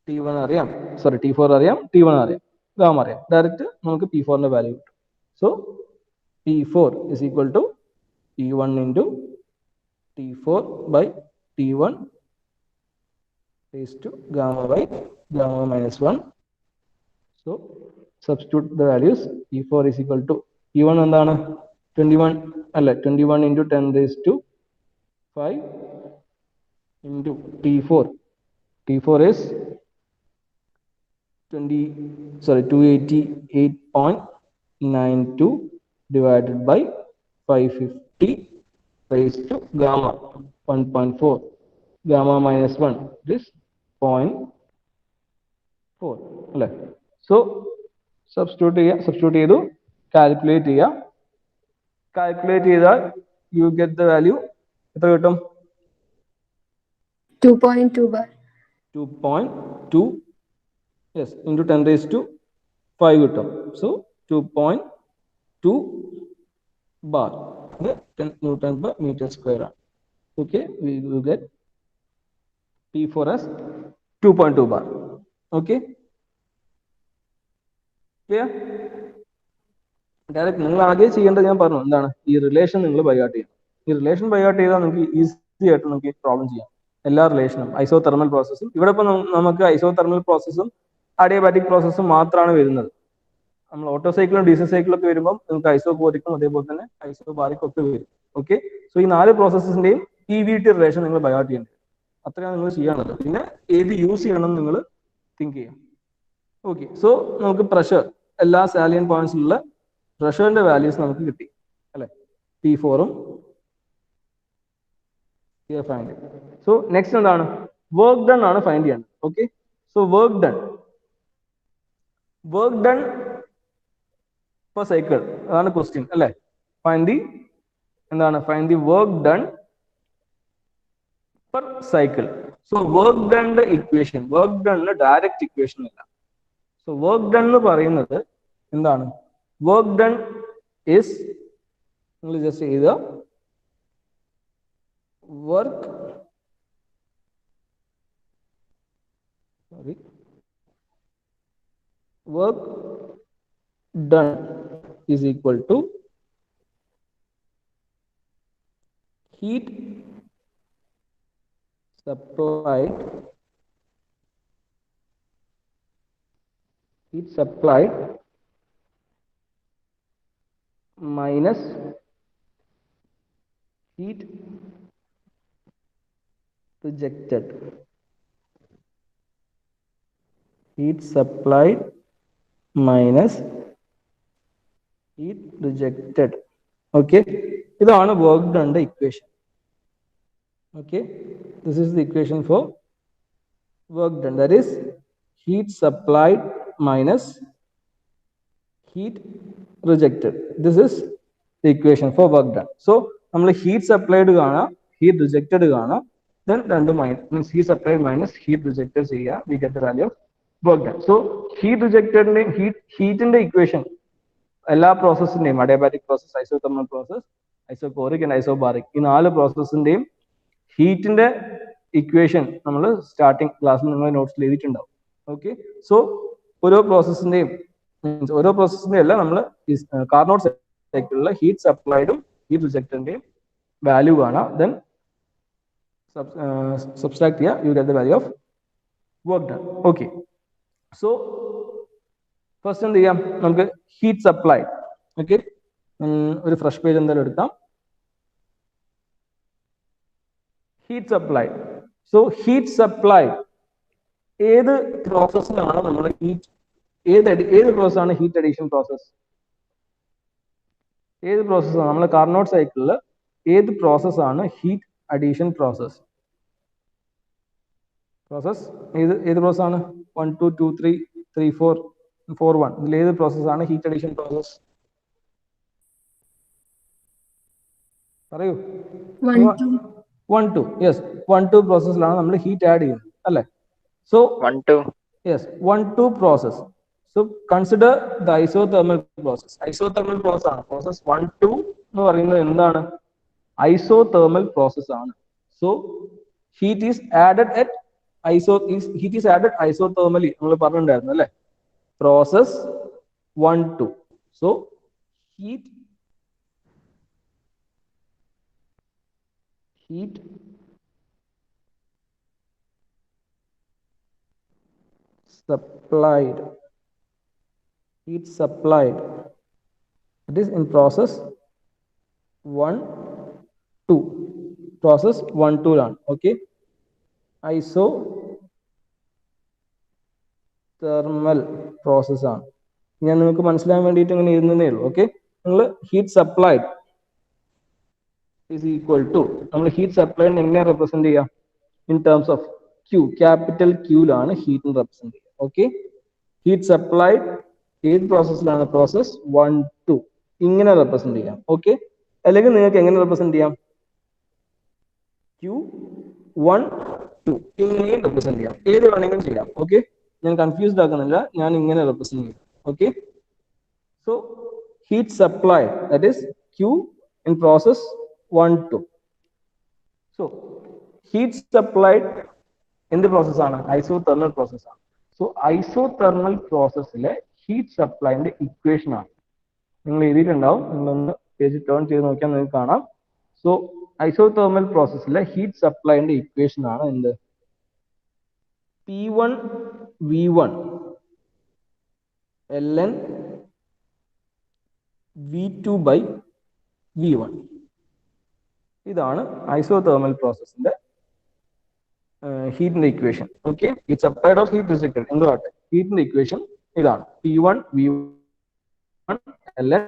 T4 അറിയാം, T1 അറിയാം, ഗാമ അറിയാം. ഡയറക്റ്റ് നമുക്ക് P4ന്റെ വാല്യൂ കിട്ടും. So P4 is equal to T1 into T4 by T1 raised to gamma by gamma minus 1. So substitute the values. P4 is equal to T1 എന്താണ്? 21 അല്ലെ? 21 into 10 raised to 5 into T4. T4 is 288.92 divided by 550 raised to gamma 1.4. Gamma minus 1 is 0.4 അല്ലേ? So substitute ചെയ്തു, calculate ചെയ്താൽ you get the value. എത്ര കിട്ടും? 2.2 bar. 2.2 yes into 10 raised to 5 കിട്ടും. So 2.2 bar 10 Newton per meter square ആണ്. Okay, we will get P4 as 2.2 bar. Okay, clear? Direct നിങ്ങൾ ആകെ ചെയ്യേണ്ടത് ഞാൻ പറഞ്ഞു എന്താണ്? ഈ റിലേഷൻ നിങ്ങൾ ബൈഹാർട്ട് ചെയ്യണം. ഈ റിലേഷൻ ബൈഹാർട്ട് ചെയ്താൽ നിങ്ങൾക്ക് ഈസി ആയിട്ട് നമുക്ക് പ്രോബ്ലം ചെയ്യാം. എല്ലാ റിലേഷനും ഐസോതെർമൽ പ്രോസസ്സും ഇവിടെ ഇപ്പൊ നമുക്ക് ഐസോതെർമൽ പ്രോസസ്സും അഡിയബാറ്റിക് പ്രോസസ്സും മാത്രമാണ് വരുന്നത്. നമ്മൾ ഓട്ടോ സൈക്കിളും ഡീസൽ സൈക്കിളും ഒക്കെ വരുമ്പോൾ നമുക്ക് ഐസോകോറിക്കും അതേപോലെ തന്നെ ഐസോബാറിക്കും ഒക്കെ വരും. ഓക്കെ, സോ ഈ 4 പ്രോസസ്സിന്റെയും PVT റിലേഷൻ നിങ്ങൾ ബൈഹാർട്ട് ചെയ്യേണ്ടത്. അത്രയാണ് നിങ്ങൾ ചെയ്യാനുള്ളത്. പിന്നെ ഏത് യൂസ് ചെയ്യണം നിങ്ങൾ തിങ്ക് ചെയ്യാം. ഓക്കെ, സോ നമുക്ക് പ്രഷർ, എല്ലാ സാലിയൻ പോയിന്റ്സിലുള്ള പ്രഷറിന്റെ വാല്യൂസ് നമുക്ക് കിട്ടി അല്ലെ? P4ഉം ഫൈൻഡ്. സോ നെക്സ്റ്റ് എന്താണ്? വർക്ക് ഡൺ ആണ് ഫൈൻഡ് ചെയ്യേണ്ടത്. Okay, so work done per cycle അതാണ് ക്വസ്റ്റ്യൻ അല്ലെ? Find the work done per cycle. So work ഡണ്ണിന്റെ ഇക്വേഷൻ, വർക്ക് ഡണ്ണിന് ഡയറക്റ്റ് ഇക്വേഷൻ ഇല്ല. സോ വർക്ക് ഡൺ എന്ന് പറയുന്നത് എന്താണ്? വർക്ക് ഡൺ ഇസ്, നിങ്ങൾ ജസ്റ്റ് എഴുതുക, work done is equal to heat supplied minus heat rejected. Heat supplied minus heat rejected. Okay, ഇതാണ് work ഡണ്ണിന്റെ equation. Okay, this is the equation for work done, that is heat supplied minus heat rejected. This is the equation for work done. So നമ്മൾ heat supplied കാണാം, heat rejected കാണാം, then രണ്ടും means heat supplied minus heat rejected ചെയ്യുക, we get the value of work done. So heat rejected ഹീറ്റിന്റെ equation എല്ലാ പ്രോസസ്സിന്റെയും adiabatic process, isothermal process, isochoric and isobaric, ഈ 4 പ്രോസസ്സിന്റെയും ഹീറ്റിന്റെ equation നമ്മൾ സ്റ്റാർട്ടിംഗ് ക്ലാസ്സിൽ നിങ്ങൾ നോട്ട്സിൽ എഴുതിയിട്ടുണ്ടാവും. ഓക്കെ, സോ ഓരോ പ്രോസസ്സിന്റെയും ഓരോ പ്രോസസ്സിന്റെയും അല്ല നമ്മൾ കാർനോട്ട് സൈക്കിളിലെ ഹീറ്റ് സപ്ലൈഡും ഹീറ്റ് റിജക്റ്ററിന്റെയും വാല്യൂ കാണാം. ദെൻ സബ്സ്ട്രാക്ട് ചെയ്യുക, you get the value of work done. Okay, so first എന്ത് ചെയ്യാം, നമുക്ക് ഹീറ്റ് സപ്ലൈ. ഓക്കെ, ഒരു ഫ്രഷ് പേജ് എന്തായാലും എടുക്കാം. Heat supply. So heat supply ഏത് പ്രോസസ്സിലാണ് നമ്മൾ ഹീറ്റ് ഏത് പ്രോസസ്സാണ് ഹീറ്റ് അഡീഷൻ പ്രോസസ്? ഏത് പ്രോസസ്സാണ് നമ്മൾ കാർനോട്ട് സൈക്കിളിൽ ഏത് പ്രോസസ്സാണ് ഹീറ്റ് അഡീഷൻ പ്രോസസ്? ഏത് പ്രോസസ്സാണ്? 1 2 2 3 3 4 4 1 ഇതിൽ ഏത് പ്രോസസ്സാണ് ഹീറ്റ് അഡീഷൻ പ്രോസസ്? പറയൂ. 1 2 യെസ്, 1 2 പ്രോസസ്സിലാണ് നമ്മൾ ഹീറ്റ് ആഡ് ചെയ്യുന്നത് അല്ലേ? So 1 2 yes, 1 2 process. So consider the isothermal process. Isothermal process ആണ്. പ്രോസസ് 1 2 എന്ന് പറയുന്നത് എന്താണ്? ഐസോതെർമൽ പ്രോസസ് ആണ്. So heat is added at isothermally നമ്മൾ പറഞ്ഞിട്ടുണ്ടായിരുന്നു അല്ലേ? Process 1 2. So heat supplied, it is in process 1 2. Process 1 2 ആണ്. ഓക്കെ, ഐസോതെർമൽ പ്രോസസ് ആണ്. ഞാൻ നിങ്ങൾക്ക് മനസ്സിലാൻ വേണ്ടിയിട്ട് ഇങ്ങനെ എഴുതുന്നതേ ഉള്ളൂ. ഓക്കെ, നിങ്ങൾ heat supplied is equal to, നമ്മൾ ഹീറ്റ് സപ്ലൈഡ് എങ്ങനെ റെപ്രസെന്റ് ചെയ്യാം? In terms of Q, capital ക്യൂലാണ് ഹീറ്റ് റെപ്രസെന്റ് ചെയ്യുക. ഓക്കെ, ഹീറ്റ് സപ്ലൈഡ് ഏത് പ്രോസസ്സിലാണ്? പ്രോസസ് 1 2 ഇങ്ങനെ റെപ്രസെന്റ് ചെയ്യാം. ഓക്കെ, അല്ലെങ്കിൽ നിങ്ങൾക്ക് എങ്ങനെ റെപ്രസെന്റ് ചെയ്യാം? Q1 2 ഇങ്ങനെയും റെപ്രസെന്റ് ചെയ്യാം. ഏത് വേണമെങ്കിലും ചെയ്യാം. ഓക്കെ, ഞാൻ കൺഫ്യൂസ്ഡ് ആക്കുന്നില്ല, ഞാൻ ഇങ്ങനെ റെപ്രസെന്റ് ചെയ്യും. Okay, so heat supplied that is Q in process 1 2. So heat supplied എന്ത് പ്രോസസ്സാണ്? ഐസോതെർമൽ പ്രോസസ്സാണ്. സോ ഐസോതെർമൽ പ്രോസസ്സിലെ ഹീറ്റ് സപ്ലൈന്റെ ഇക്വേഷൻ ആണ് നിങ്ങൾ എഴുതിയിട്ടുണ്ടാവും. നിങ്ങളൊന്ന് പേജ് ടേൺ ചെയ്ത് നോക്കിയാൽ നിങ്ങൾക്ക് കാണാം. സോ ഐസോതെർമൽ പ്രോസസ്സിലെ ഹീറ്റ് സപ്ലൈന്റെ ഇക്വേഷൻ ആണ് എന്ത്? P1 V1 ln V2 by V1. ഇതാണ് ഐസോതെർമൽ പ്രോസസ്സിന്റെ ഹീറ്റിന്റെ equation. Okay, heat supplied of heat rejected എന്തുവാട്ടെ, ഹീറ്റിന്റെ ഇക്വേഷൻ ഇതാണ് P1 V1 ln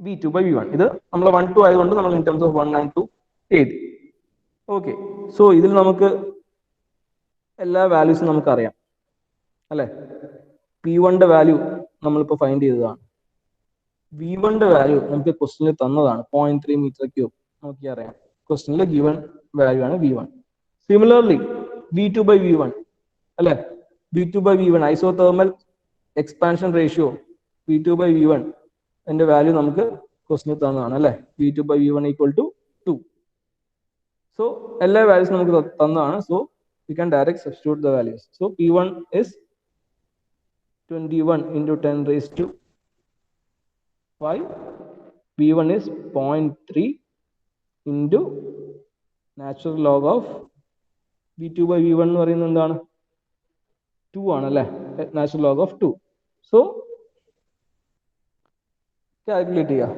V2 by V1. ഇത് നമ്മൾ 1 2 ആയതുകൊണ്ട് നമ്മൾ ഇൻ ടേംസ് ഓഫ് 1 and 2 എഴുതി. ഓക്കെ, സോ ഇതിൽ നമുക്ക് എല്ലാ വാല്യൂസും നമുക്ക് അറിയാം അല്ലെ? P1ന്റെ വാല്യൂ നമ്മളിപ്പോൾ ഫൈൻഡ് ചെയ്തതാണ്. V1ന്റെ വാല്യൂ നമുക്ക് ക്വസ്റ്റ്യനിൽ തന്നതാണ്, 0.3 മീറ്റർ ക്യൂബ്. നോക്കി അറിയാം, ക്വസ്റ്റ്യനിൽ ഗിവൺ വാല്യൂ ആണ് V1. Similarly V2 by V1 അല്ലെ? V2 by V1 isothermal expansion ratio V2 by V1 അതിന്റെ വാല്യൂ നമുക്ക് ക്വസ്റ്റ്യനിൽ തന്നതാണ് അല്ലെ? V2 by V1 equal to 2. So എല്ലാ വാല്യൂസും നമുക്ക് തന്നതാണ്. So we can direct substitute the values. So P1 is 21 into 10 raised to 5. V1 is 0.3 into natural log of V2 by V1 എന്ന് പറയുന്നത് എന്താണ്? 2 ആണ് അല്ലേ? natural log of 2. So calculate ചെയ്യുക.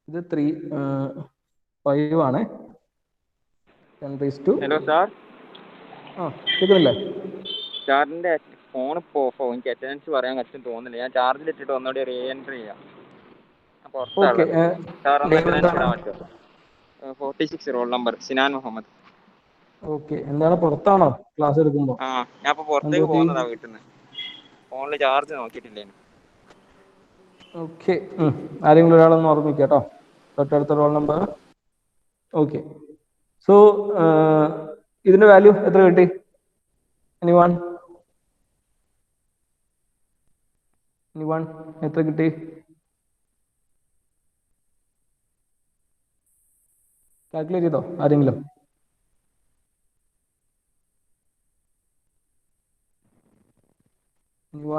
ഇത് 5 ആണ്. 10 raised to ഹലോ സാർ, കേൾക്കുന്നില്ലേ? സാറിന്റെ ഫോൺ ഇപ്പോൾ ഓഫ് ആവും. എനിക്ക് അറ്റൻഡൻസ് പറയാൻ പറ്റും തോന്നുന്നില്ല. ഞാൻ ചാർജിൽ ഇട്ടിട്ട് ഒന്നുകൂടി റീ എൻട്രി ചെയ്യാം. അപ്പോൾ സാർ ഒന്ന് അറ്റൻഡൻസ് ഇടാൻ പറ്റുമോ? 46 roll number Sinan Muhammad. Okay, എന്താണ് പുറത്താണോ ക്ലാസ് എടുക്കുമ്പോൾ? ആ, ഞാൻ ഇപ്പോൾ പുറത്തേക്ക് പോകുന്നതാ വീട്ടിൽ നിന്ന്. ഫോണിൽ ചാർജ് നോക്കിയിട്ടില്ലേ? ഓക്കെ, ആരെങ്കിലും ഒരാളൊന്ന് ഓർമ്മിക്കുക കേട്ടോ, തൊട്ടടുത്ത റോൾ നമ്പർ. ഓക്കെ, സോ ഇതിന്റെ വാല്യൂ എത്ര കിട്ടി? എനിവൺ എത്ര കിട്ടി? കാൽക്കുലേറ്റ് ചെയ്തോ ആരെങ്കിലും?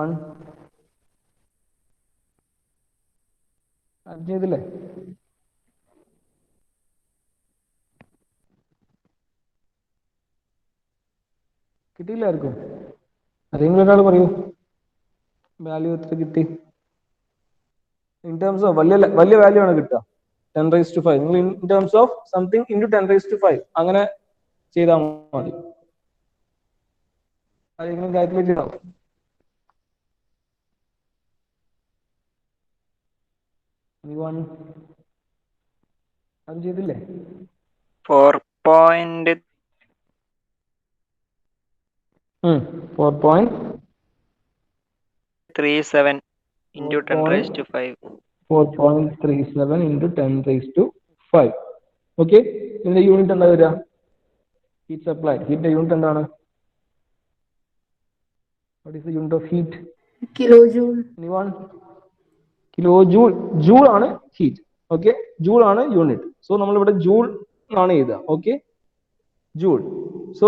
anyone? ചെയ്തില്ലേ? കിട്ടിയില്ല ആർക്കും? ആരെങ്കിലും ഒരാൾ പറയൂ, വാല്യൂ എത്ര കിട്ടി? ഇൻ ടേംസ് ഓഫ് വലിയ വാല്യൂ ആണ് കിട്ടുക. 10⁵5. നിങ്ങൾ in terms of something into 10⁵5 അങ്ങനെ ചെയ്താൽ മതി. ആരെങ്കിലും കാൽക്കുലേറ്റ് ചെയ്യണോ? അത് ചെയ്തില്ലേ? 4.37 into 10⁵5. 4.37 into 10⁵5. ഓക്കെ, ഇതിന്റെ യൂണിറ്റ് എന്താ വരിക? Heat supply. ഹീറ്റിന്റെ യൂണിറ്റ് എന്താണ്? What is the unit of heat? Kilojoule. Anyone? Kilojoule. Joule ആണ് ഹീറ്റ്. ഓക്കെ, ജൂൾ ആണ് യൂണിറ്റ്. സോ നമ്മളിവിടെ ജൂൾ ആണ് എഴുതുക. Okay, joule. സോ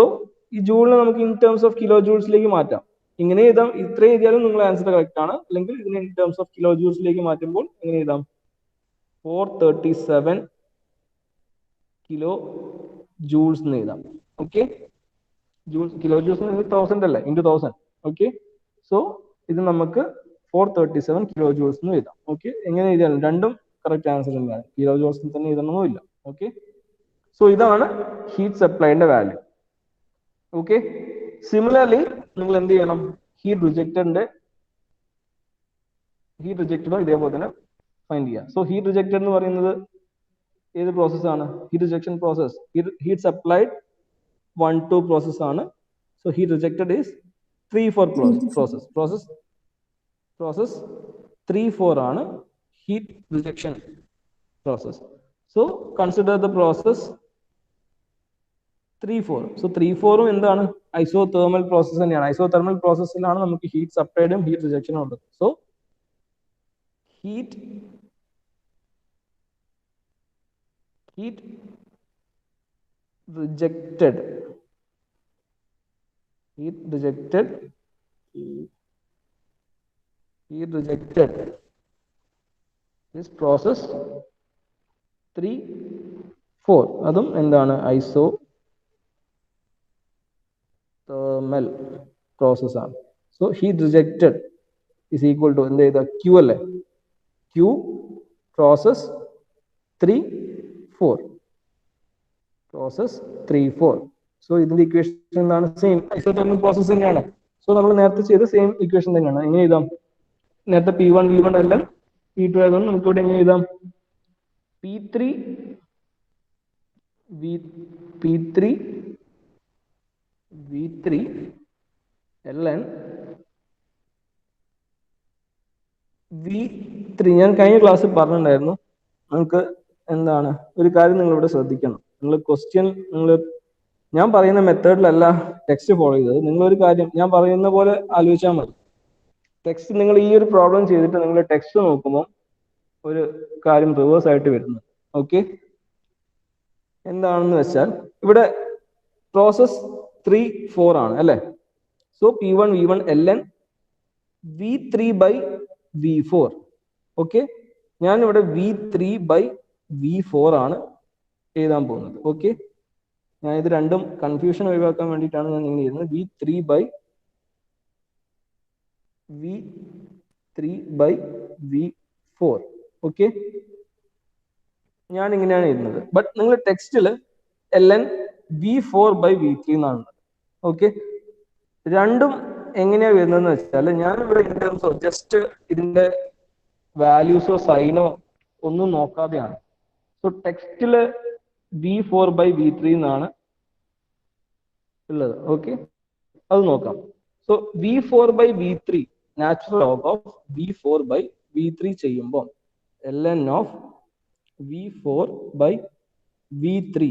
ഈ ജൂളിനെ നമുക്ക് ഇൻ ടേംസ് ഓഫ് കിലോ ജൂൾസിലേക്ക് മാറ്റാം. ഇങ്ങനെ എഴുതാം. ഇത്ര എഴുതിയാലും നിങ്ങൾ ആൻസർ കറക്റ്റ് ആണ്. അല്ലെങ്കിൽ ഇതിനെ ഇൻ ടേംസ് ഓഫ് കിലോ ജൂൾസിലേക്ക് മാറ്റുമ്പോൾ എങ്ങനെ എഴുതാം? 437 കിലോ ജൂൾസ് എന്ന് എഴുതാം. ഓക്കെ, ജൂൾസ്, കിലോ ജൂൾസ് 1000 അല്ലേ, ഇൻറ്റു 1000. ഓക്കെ, സോ ഇത് നമുക്ക് 437 കിലോ ജൂൾസ് എന്ന് എഴുതാം. ഓക്കെ, എങ്ങനെ എഴുതിയാലും രണ്ടും കറക്റ്റ് ആൻസർ തന്നെയാണ്. കിലോ ജൂൾസ് തന്നെ എഴുതണമെന്നില്ല. ഓക്കെ, സോ ഇതാണ് ഹീറ്റ് സപ്ലൈന്റെ വാല്യൂ. ഓക്കെ, സിമിലർലി നിങ്ങൾ എന്ത് ചെയ്യണം? ഹീറ്റ് റിജക്റ്റഡോ ഇതേപോലെ തന്നെ ഫൈൻഡ് ചെയ്യാം. സോ ഹീറ്റ് റിജക്റ്റഡ് എന്ന് പറയുന്നത് ഏത് പ്രോസസ്സാണ്? Heat rejection process. Heat supplied 1-2 process ആണ്. So heat rejected is 3-4 process 3-4 ആണ് heat rejection process. So consider the process 3-4. So 3-4 എന്താണ്? ഐസോതെർമൽ പ്രോസസ് തന്നെയാണ്. ഐസോതെർമൽ പ്രോസസ്സിലാണ് നമുക്ക് ഹീറ്റ് സപ്ലൈഡും ഹീറ്റ് റിജക്ഷനും ഉള്ളത്. So heat rejected this process 3-4 അതും എന്താണ്? ഐസോതെർമൽ പ്രോസസ് ആണ്. So heat rejected is equal to എന്ത് ചെയ്താ? Q അല്ലേ? Q process 3-4. സോ ഇതിന്റെ ഇക്വേഷൻ എന്താണ്? സെയിം ഐസോതെർമൽ പ്രോസസ് തന്നെയാണ്. സോ നമ്മൾ നേരത്തെ ചെയ്ത സെയിം ഇക്വേഷൻ തന്നെയാണ്. എങ്ങനെ എഴുതാം? നേരത്തെ P1 V1 എല്ലാം P2 ആയതുകൊണ്ട് നമുക്ക് ഇവിടെ എങ്ങനെ എഴുതാം? P3 V3 ln V3. ഞാൻ കഴിഞ്ഞ ക്ലാസ്സിൽ പറഞ്ഞിട്ടുണ്ടായിരുന്നു, നമുക്ക് എന്താണ് ഒരു കാര്യം നിങ്ങൾ ഇവിടെ ശ്രദ്ധിക്കണം. നിങ്ങൾ ക്വസ്റ്റ്യൻ ഞാൻ പറയുന്ന മെത്തേഡിലല്ല ടെക്സ്റ്റ് ഫോളോ ചെയ്തത്. നിങ്ങളൊരു കാര്യം ഞാൻ പറയുന്ന പോലെ ആലോചിച്ചാൽ മതി. ടെക്സ്റ്റ് നിങ്ങൾ ഈ ഒരു പ്രോബ്ലം ചെയ്തിട്ട് നിങ്ങൾ ടെക്സ്റ്റ് നോക്കുമ്പോൾ ഒരു കാര്യം റിവേഴ്സ് ആയിട്ട് വരുന്നു. ഓക്കെ, എന്താണെന്ന് വെച്ചാൽ ഇവിടെ പ്രോസസ് 3-4 ആണ് അല്ലെ? So P1 V1 ln V3/V4. Okay, ഞാൻ ഇവിടെ V3/V4 ആണ് എഴുതാൻ പോകുന്നത്. ഓക്കെ, ഞാൻ ഇത് രണ്ടും കൺഫ്യൂഷൻ ഒഴിവാക്കാൻ വേണ്ടിയിട്ടാണ് ഞാൻ ഇങ്ങനെ എഴുതുന്നത്. V3/V4. ഓക്കെ, ഞാൻ ഇങ്ങനെയാണ് എഴുതുന്നത്. ബട്ട് നിങ്ങൾ ടെക്സ്റ്റിൽ ln V4/V3 എന്നാണ്. ഓക്കെ, രണ്ടും എങ്ങനെയാ വരുന്നതെന്ന് വെച്ചാൽ ഞാൻ ഇവിടെ ഇൻ ടേംസ് ഓഫ് ജസ്റ്റ് ഇതിന്റെ വാല്യൂസോ സൈനോ ഒന്നും നോക്കാതെയാണ്. സോ ടെക്സ്റ്റില് V4/V3 എന്നാണ് ഉള്ളത്. ഓക്കെ, അത് നോക്കാം. So V4/V3 natural log of V4/V3 ചെയ്യുമ്പോൾ ln ഓഫ് V4/V3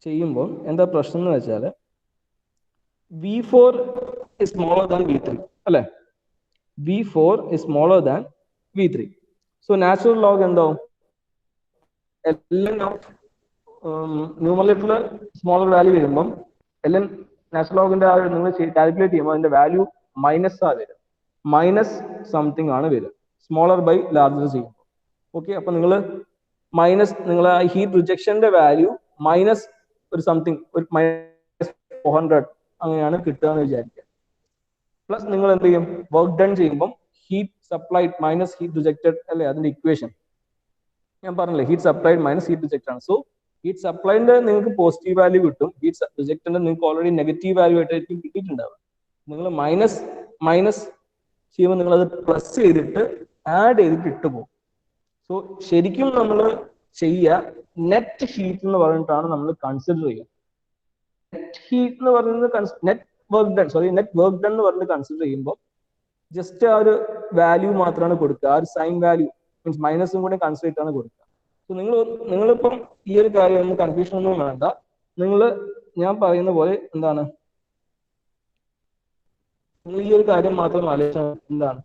ചെയ്യുമ്പോൾ എന്താ പ്രശ്നം എന്ന് വെച്ചാൽ V4 is smaller than V3 അല്ലെ? V4 is smaller than V3. So natural log എന്താവും? ln of ന്യൂമറേറ്ററിൽ സ്മോളർ വാല്യൂ വരുമ്പം ln നാച്ചുറൽ ലോഗിന്റെ നിങ്ങൾ കാൽക്കുലേറ്റ് ചെയ്യുമ്പോൾ അതിന്റെ വാല്യൂ മൈനസ് ആ വരിക, മൈനസ് സംതിങ് ആണ് വരിക സ്മോളർ ബൈ ലാർജർ ചെയ്യുമ്പോൾ. ഓക്കെ, അപ്പൊ നിങ്ങൾ മൈനസ് നിങ്ങൾ ആ ഹീറ്റ് റിജക്ഷന്റെ വാല്യൂ മൈനസ് ഒരു സംതിങ് ഒരു മൈനസ് 400 അങ്ങനെയാണ് കിട്ടുക എന്ന് വിചാരിക്കുക. പ്ലസ് നിങ്ങൾ എന്ത് ചെയ്യും, വർക്ക് ഡൺ ചെയ്യുമ്പോൾ heat supplied minus heat rejected അല്ലേ അതിന്റെ ഇക്വേഷൻ ഞാൻ പറഞ്ഞില്ലേ, heat supplied minus heat rejected ആണ്. സോ ഹീറ്റ് സപ്ലൈഡിന്റെ നിങ്ങൾക്ക് പോസിറ്റീവ് വാല്യൂ കിട്ടും, ഹീറ്റ് റിജക്റ്റഡിന്റെ നിങ്ങൾക്ക് ഓൾറെഡി നെഗറ്റീവ് വാല്യൂ ആയിട്ടായിരിക്കും കിട്ടിയിട്ടുണ്ടാവുക. നിങ്ങൾ മൈനസ് ചെയ്യുമ്പോൾ നിങ്ങൾ അത് പ്ലസ് ചെയ്തിട്ട് ആഡ് ചെയ്തിട്ട് ഇട്ട് പോകും. സോ ശരിക്കും നമ്മൾ ചെയ്യുക നെറ്റ് ഹീറ്റ് എന്ന് പറഞ്ഞിട്ടാണ് നമ്മൾ കൺസിഡർ ചെയ്യുക. നെറ്റ് ഹീറ്റ് എന്ന് പറയുന്നത് നെറ്റ് വർക്ക് ഡൺ എന്ന് പറഞ്ഞ് കൺസിഡർ ചെയ്യുമ്പോൾ ജസ്റ്റ് ആ ഒരു വാല്യൂ മാത്രമാണ് കൊടുക്കുക, ആ ഒരു സൈൻ വാല്യൂ മീൻസ് മൈനസും കൂടെ കൺസിഡർ ചെയ്തിട്ടാണ് കൊടുക്കുക. സോ നിങ്ങളിപ്പം ഈ ഒരു കാര്യം കൺഫ്യൂഷൻ ഒന്നും വേണ്ട. ഞാൻ പറയുന്ന പോലെ എന്താണ്, നിങ്ങൾ ഈ ഒരു കാര്യം മാത്രം ആലോചിച്ചാൽ എന്താണ്,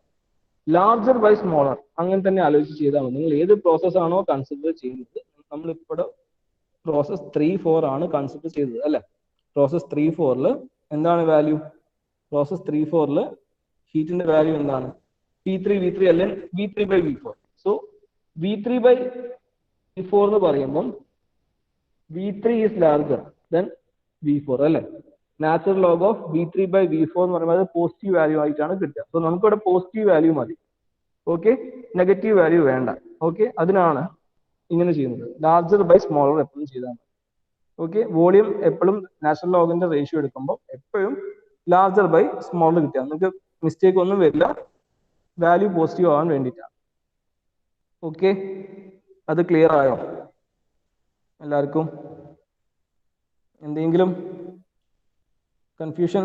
ലാർജർ ബൈ സ്മോളർ അങ്ങനെ തന്നെ ആലോചിച്ച് ചെയ്താൽ മതി. നിങ്ങൾ ഏത് പ്രോസസ് ആണോ കൺസിഡർ ചെയ്യുന്നത്, നമ്മളിപ്പോൾ പ്രോസസ് 3-4 ആണ് കൺസിഡർ ചെയ്തത് അല്ലെ. പ്രോസസ് 3-4 എന്താണ് വാല്യൂ, പ്രോസസ് 3-4 ഹീറ്റിന്റെ വാല്യൂ എന്താണ്, P3 അല്ലെങ്കിൽ V3/V4. സോ V3/V4 എന്ന് പറയുമ്പോൾ V3 is larger then V4 അല്ലെ. നാച്ചുറൽ ലോഗ് ഓഫ് V3/V4 എന്ന് പറയുമ്പോൾ അത് പോസിറ്റീവ് വാല്യൂ ആയിട്ടാണ് കിട്ടുക. സോ നമുക്കിവിടെ പോസിറ്റീവ് വാല്യൂ മതി. ഓക്കെ, നെഗറ്റീവ് വാല്യൂ വേണ്ട. ഓക്കെ, അതിനാണ് ഇങ്ങനെ ചെയ്യുന്നത്. ലാർജർ ബൈ സ്മോളർ എപ്പോഴും ചെയ്താൽ മതി. ഓക്കെ, വോളിയം എപ്പോഴും നാച്ചുറൽ ലോഗിന്റെ റേഷ്യോ എടുക്കുമ്പോൾ എപ്പോഴും ലാർജർ ബൈ സ്മോളർ കിട്ടുക, നിങ്ങൾക്ക് മിസ്റ്റേക്ക് ഒന്നും വരില്ല, വാല്യൂ പോസിറ്റീവ് ആവാൻ വേണ്ടിയിട്ടാണ്. ഓക്കെ, അത് ക്ലിയർ ആയോ എല്ലാവർക്കും? എന്തെങ്കിലും കൺഫ്യൂഷൻ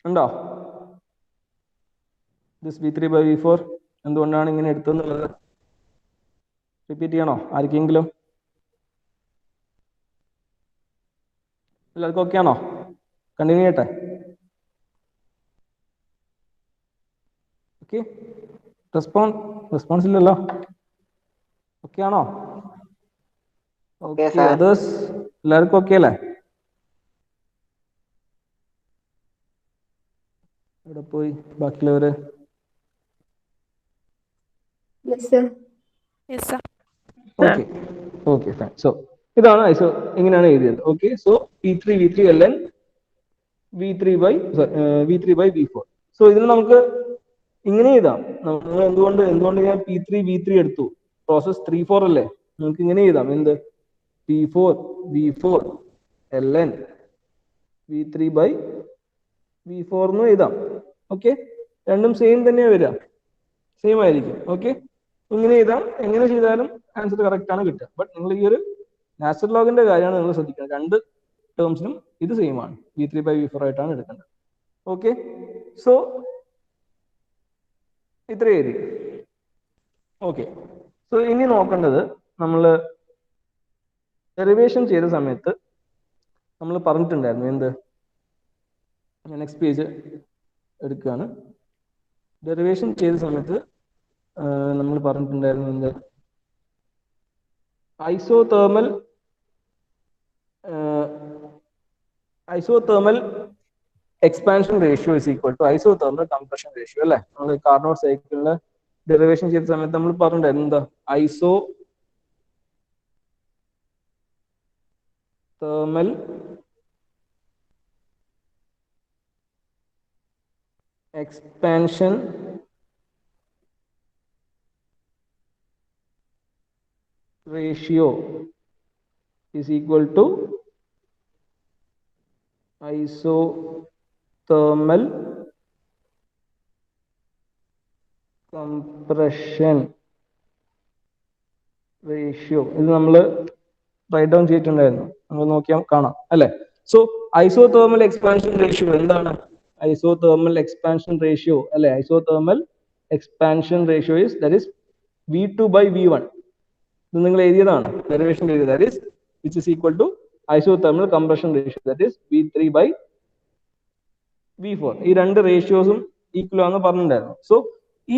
ഉണ്ടോ? ദിസ് V3/V4 എന്തുകൊണ്ടാണ് ഇങ്ങനെ എടുത്തെന്നുള്ളത് റിപ്പീറ്റ് ചെയ്യണോ ആർക്കെങ്കിലും? എല്ലാവർക്കും ഓക്കെ ആണോ? കണ്ടിന്യൂ ചെയ്യട്ടെ? ഓക്കെ, റെസ്പോൺസ് ഇല്ലല്ലോ. ഓക്കെ ആണോ? ഓക്കെ, അതേഴ്സ് എല്ലാവർക്കും ഓക്കെ അല്ലേ? ഇവിടെ പോയി ബാക്കിയുള്ളവര്? Yes, sir. Okay okay fine. So ഇതാണ് ഐസോ, ഇങ്ങനെയാണ് എഴുതിയത്. Okay, so P3 ln V3/V4. So ഇതിന് നമുക്ക് ഇങ്ങനെ എഴുതാം. നിങ്ങൾ എന്തുകൊണ്ട് ഞാൻ P3 എടുത്തു, പ്രോസസ് 3-4 അല്ലേ, നമുക്ക് ഇങ്ങനെ എഴുതാം. എന്ത് P4 ln V3/V4 എന്ന് എഴുതാം. ഓക്കെ, രണ്ടും സെയിം തന്നെയാണ് വരിക, സെയിം ആയിരിക്കും. ഓക്കെ, ഇങ്ങനെ എഴുതാം. എങ്ങനെ ചെയ്താലും ആൻസർ കറക്റ്റ് ആണ് കിട്ടുക. ബട്ട് നിങ്ങൾ ഈ ഒരു നാച്ചുറൽ ലോഗിന്റെ കാര്യമാണ് നിങ്ങൾ ശ്രദ്ധിക്കുന്നത്. രണ്ട് ടേംസിനും ഇത് സെയിം ആണ്, V3/V4 ആയിട്ടാണ് എടുക്കേണ്ടത്. ഓക്കെ, സോ ഇത്ര എഴുതി. ഓക്കെ, സോ ഇനി നോക്കേണ്ടത്, നമ്മൾ ഡെറിവേഷൻ ചെയ്ത സമയത്ത് നമ്മൾ പറഞ്ഞിട്ടുണ്ടായിരുന്നു എന്ത്, നെക്സ്റ്റ് പേജ് എടുക്കുകയാണ്. ഡെറിവേഷൻ ചെയ്ത സമയത്ത് നമ്മൾ പറഞ്ഞിട്ടുണ്ടായിരുന്നു എന്ത്, isothermal expansion ratio is equal to isothermal compression ratio അല്ലെ. നമ്മൾ കാർനോട്ട് സൈക്കിളിന്റെ ഡെറിവേഷൻ ചെയ്ത സമയത്ത് നമ്മൾ പറഞ്ഞിട്ടുണ്ടായിരുന്നു എന്താ, isothermal expansion ratio is equal to isothermal compression ratio. ഇത് നമ്മൾ റൈറ്റ് ഡൗൺ ചെയ്തിട്ടുണ്ടായിരുന്നു, നമ്മൾ നോക്കിയാൽ കാണാം അല്ലെ. സോ ഐസോതേർമൽ എക്സ്പാൻഷൻ റേഷ്യോ എന്താണ്, isothermal expansion ratio അല്ലെ. isothermal expansion ratio is that is V2/V1. ഇത് നിങ്ങൾ എഴുതിയതാണ്, ഡെറിവേഷൻ എഴുതിയത്. that is which is equal to isothermal compression ratio, that is V3/V4. ഈ രണ്ട് റേഷ്യോസും ഈക്വൽ ആണെന്ന് പറഞ്ഞിട്ടുണ്ടായിരുന്നു. സോ ഈ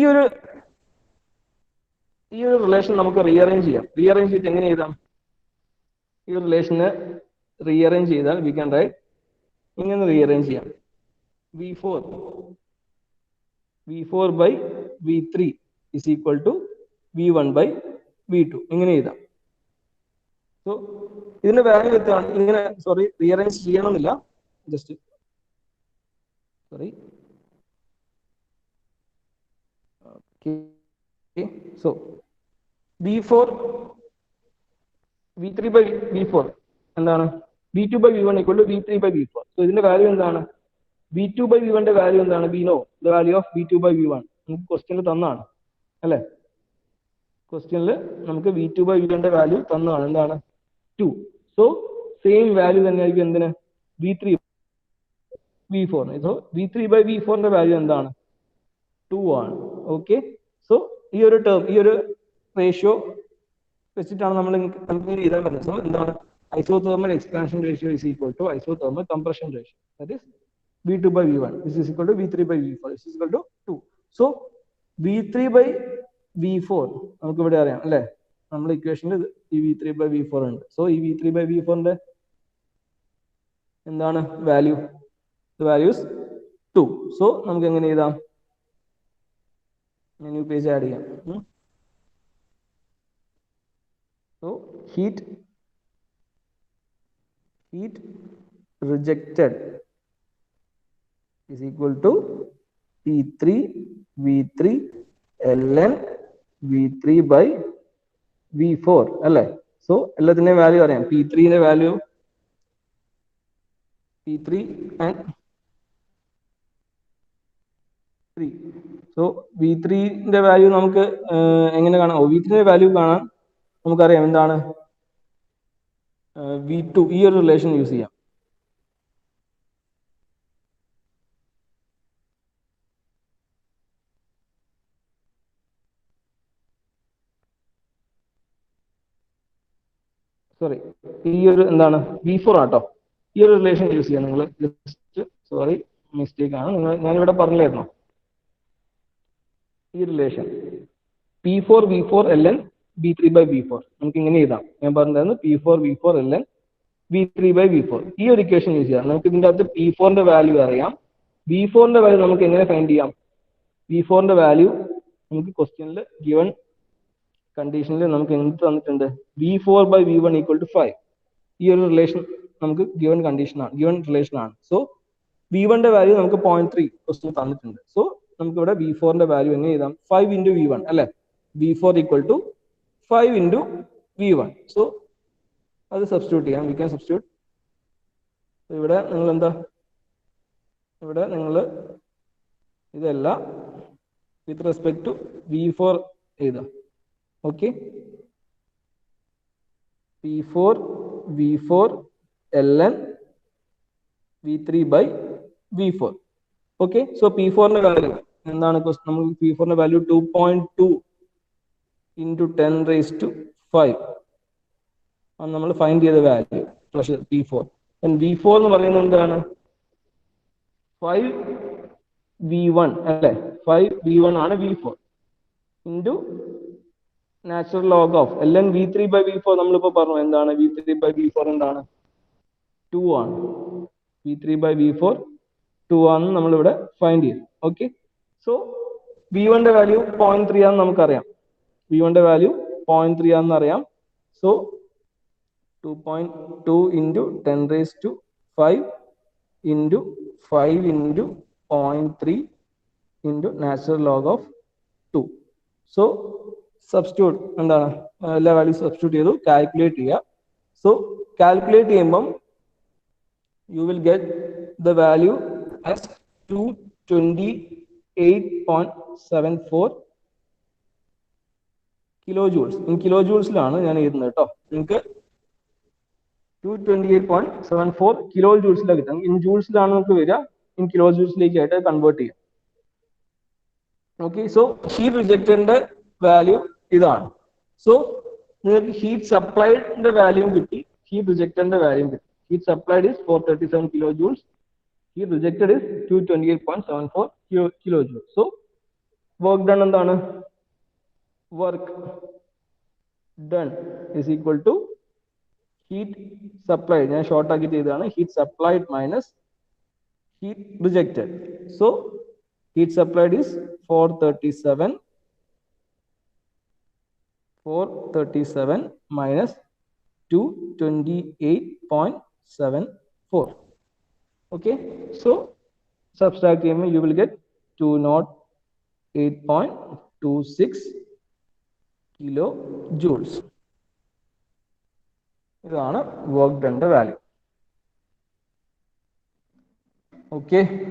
ഒരു റിലേഷൻ നമുക്ക് റീഅറേഞ്ച് ചെയ്യാം. റീഅറേഞ്ച് ചെയ്തിട്ട് എങ്ങനെ എഴുതാം, ഈ ഒരു റിലേഷനെ റീഅറേഞ്ച് ചെയ്താൽ വി ക്യാൻ റൈറ്റ് ഇങ്ങനെ റീഅറേഞ്ച് ചെയ്യാം. V4 V4 by V3 is equal to V1 by V2. ഇങ്ങനെ എഴുതാം. സോ ഇതിന്റെ വാല്യൂ എത്രയാണ്? ഇങ്ങനെ സോറി റീഅറേഞ്ച് ചെയ്യണമെന്നില്ല, just sorry. So V4 V3 by V4 എന്താണ്? V2 by V1 equal to V3 by V4. So ഇതിന്റെ value എന്താണ്? V2 by V1 ന്റെ വാല്യൂ എന്താണ്? We know the value of V2 by V1. നമുക്ക് ക്വസ്റ്റ്യനിൽ തന്നാണ് അല്ലേ? ക്വസ്റ്റ്യനിൽ നമുക്ക് V2 by V1 ന്റെ വാല്യൂ തന്നതാണ്. എന്താണ്? 2. സോ സെയിം വാല്യൂ തന്നെയായിരിക്കും എന്തിന്? V3 V4. So V3 by V4 ന്റെ വാല്യൂ എന്താണ്? 2 ആണ്. ഓക്കെ. സോ ഈ ഒരു ടേം, ഈ ഒരു റേഷ്യോ വെച്ചിട്ടാണ് നമ്മൾ നമുക്ക് എഴുതാൻ പറ്റുന്നത്. സോ എന്താണ്? Isothermal expansion ratio is equal to isothermal compression ratio. That is V2 by V1. This is equal to V3 by V4. This is equal to 2. So V3 by V4 നമുക്ക് ഇവിടെ അറിയാം അല്ലേ? നമ്മുടെ ഇക്വേഷനിൽ ഈ V3 by V4 ഉണ്ട്. So ഈ V3 by V4 ന്റെ എന്താണ് value? The value is 2. So നമുക്ക് എങ്ങനെ എഴുതാം? ന്യൂ പേജ് ആഡ് ചെയ്യാം. So heat rejected is equal to P3 V3 ln V3 by V4 അല്ലേ? സോ എല്ലാത്തിന്റെയും വാല്യൂ അറിയാം. P3 ന്റെ value P3 and 3. So V3 ന്റെ വാല്യൂ നമുക്ക് എങ്ങനെ കാണാം? V3 ന്റെ വാല്യൂ കാണാൻ നമുക്കറിയാം എന്താണ്? V2 ഈ ഒരു റിലേഷൻ യൂസ് ചെയ്യാം. സോറി, ഈ ഒരു എന്താണ് V4 ആട്ടോ. ഈ ഒരു റിലേഷൻ യൂസ് ചെയ്യാം നിങ്ങൾ. ജസ്റ്റ് സോറി മിസ്റ്റേക്ക് ആണ്. ഞാനിവിടെ പറഞ്ഞില്ലായിരുന്നോ ഈ relation? P4 V4 ln V3 by V4 നമുക്ക് ഇങ്ങനെ എഴുതാം. ഞാൻ പറഞ്ഞിരുന്നു P4 V4 ln V3 by V4. ഈ ഒരു ഇക്വേഷൻ യൂസ് ചെയ്യാം. നമുക്ക് ഇതിന്റെ അകത്ത് P4 ന്റെ വാല്യൂ അറിയാം. V4 ന്റെ വാല്യൂ നമുക്ക് എങ്ങനെ ഫൈൻഡ് ചെയ്യാം? V4 ന്റെ വാല്യൂ നമുക്ക് ക്വസ്റ്റ്യനിൽ ഗിവൺ കണ്ടീഷനിൽ നമുക്ക് എന്ത് തന്നിട്ടുണ്ട്? V4 by V1 equal to 5. ഈ ഒരു റിലേഷൻ നമുക്ക് ഗിവൺ കണ്ടീഷനാണ്, ഗിവൺ റിലേഷൻ ആണ്. സോ V1 ന്റെ വാല്യൂ നമുക്ക് 0.3 ക്വസ്റ്റ്യൻ തന്നിട്ടുണ്ട്. സോ നമുക്ക് ഇവിടെ V4 ന്റെ വാല്യൂ എങ്ങനെ എഴുതാം? 5 into V1 അല്ലെ? V4 equal to 5 into V1. So അത് സബ്സ്റ്റിറ്റ്യൂട്ട് ചെയ്യാം. We can substitute. ഇവിടെ നിങ്ങൾ എന്താ, ഇവിടെ നിങ്ങൾ ഇതെല്ലാം വിത്ത് റെസ്പെക്ട് ടു V4 എഴുതാം. Okay, P4 V4 ln V3 by V4. Okay, so P4 ന്റെ വാല്യൂ എന്താണ്? നമുക്ക് P4 ന്റെ വാല്യൂ 2.2 into 10 raised to 5 ആണ് നമ്മൾ ഫൈൻഡ് ചെയ്ത വാല്യൂ പ്രഷർ P4. V4 എന്ന് പറയുന്നത് എന്താണ്? 5V1 അല്ലെ? 5V1 ആണ് V4 into natural log of ln V3 by V4. നമ്മളിപ്പോ പറഞ്ഞു എന്താണ്? V3 by V4 എന്താണ്? 2 ആണ്. V3 by V4 2 ആണ് നമ്മളിവിടെ ഫൈൻഡ് ചെയ്യും. ഓക്കെ, സോ V1 ന്റെ വാല്യൂ 0.3 ആണെന്ന് നമുക്കറിയാം. V1 ന്റെ വാല്യൂ 0.3 ആണെന്ന് അറിയാം. So 2.2 into 10 raised to 5 into 5 into 0.3 into natural log of 2. So substitute എന്താണ്? എല്ലാ വാല്യൂ സബ്സ്റ്റിറ്റ്യൂട്ട് ചെയ്തു കാൽക്കുലേറ്റ് ചെയ്യുക. സോ കാൽക്കുലേറ്റ് ചെയ്യുമ്പം you will get the value as 228.74 kilojoules. In kilojoules-ലാണ് ഞാൻ എഴുതുന്നത് കേട്ടോ. നിങ്ങൾക്ക് 228.74 kilojoules-ലാണ് കിട്ടും. ഇൻ ജൂൾസിലാണ് നമുക്ക് വരിക. ഇൻ kilojoules-ലേക്ക് ആയിട്ട് കൺവേർട്ട് ചെയ്യാം. ഓക്കെ, സോ ഹീറ്റ് റിജക്റ്ററിന്റെ വാല്യൂ ഇതാണ്. സോ നിങ്ങൾക്ക് ഹീറ്റ് സപ്ലൈഡിന്റെ വാല്യൂ കിട്ടി, ഹീറ്റ് റിജക്റ്ററിന്റെ വാല്യൂ കിട്ടി. Heat supplied is 437 kilojoules. Heat rejected is 228.74 kilojoules. So work done എന്താണ്? Work done is equal to heat supplied. ഞാൻ ഷോർട്ട് ആക്കിയിട്ട് ചെയ്തതാണ്. Heat supplied minus heat rejected. So Heat supplied is 437 minus 228.74. Okay, so subtract him, you will get 208.26 kilojoules. ഇതാണ് work done value. Okay.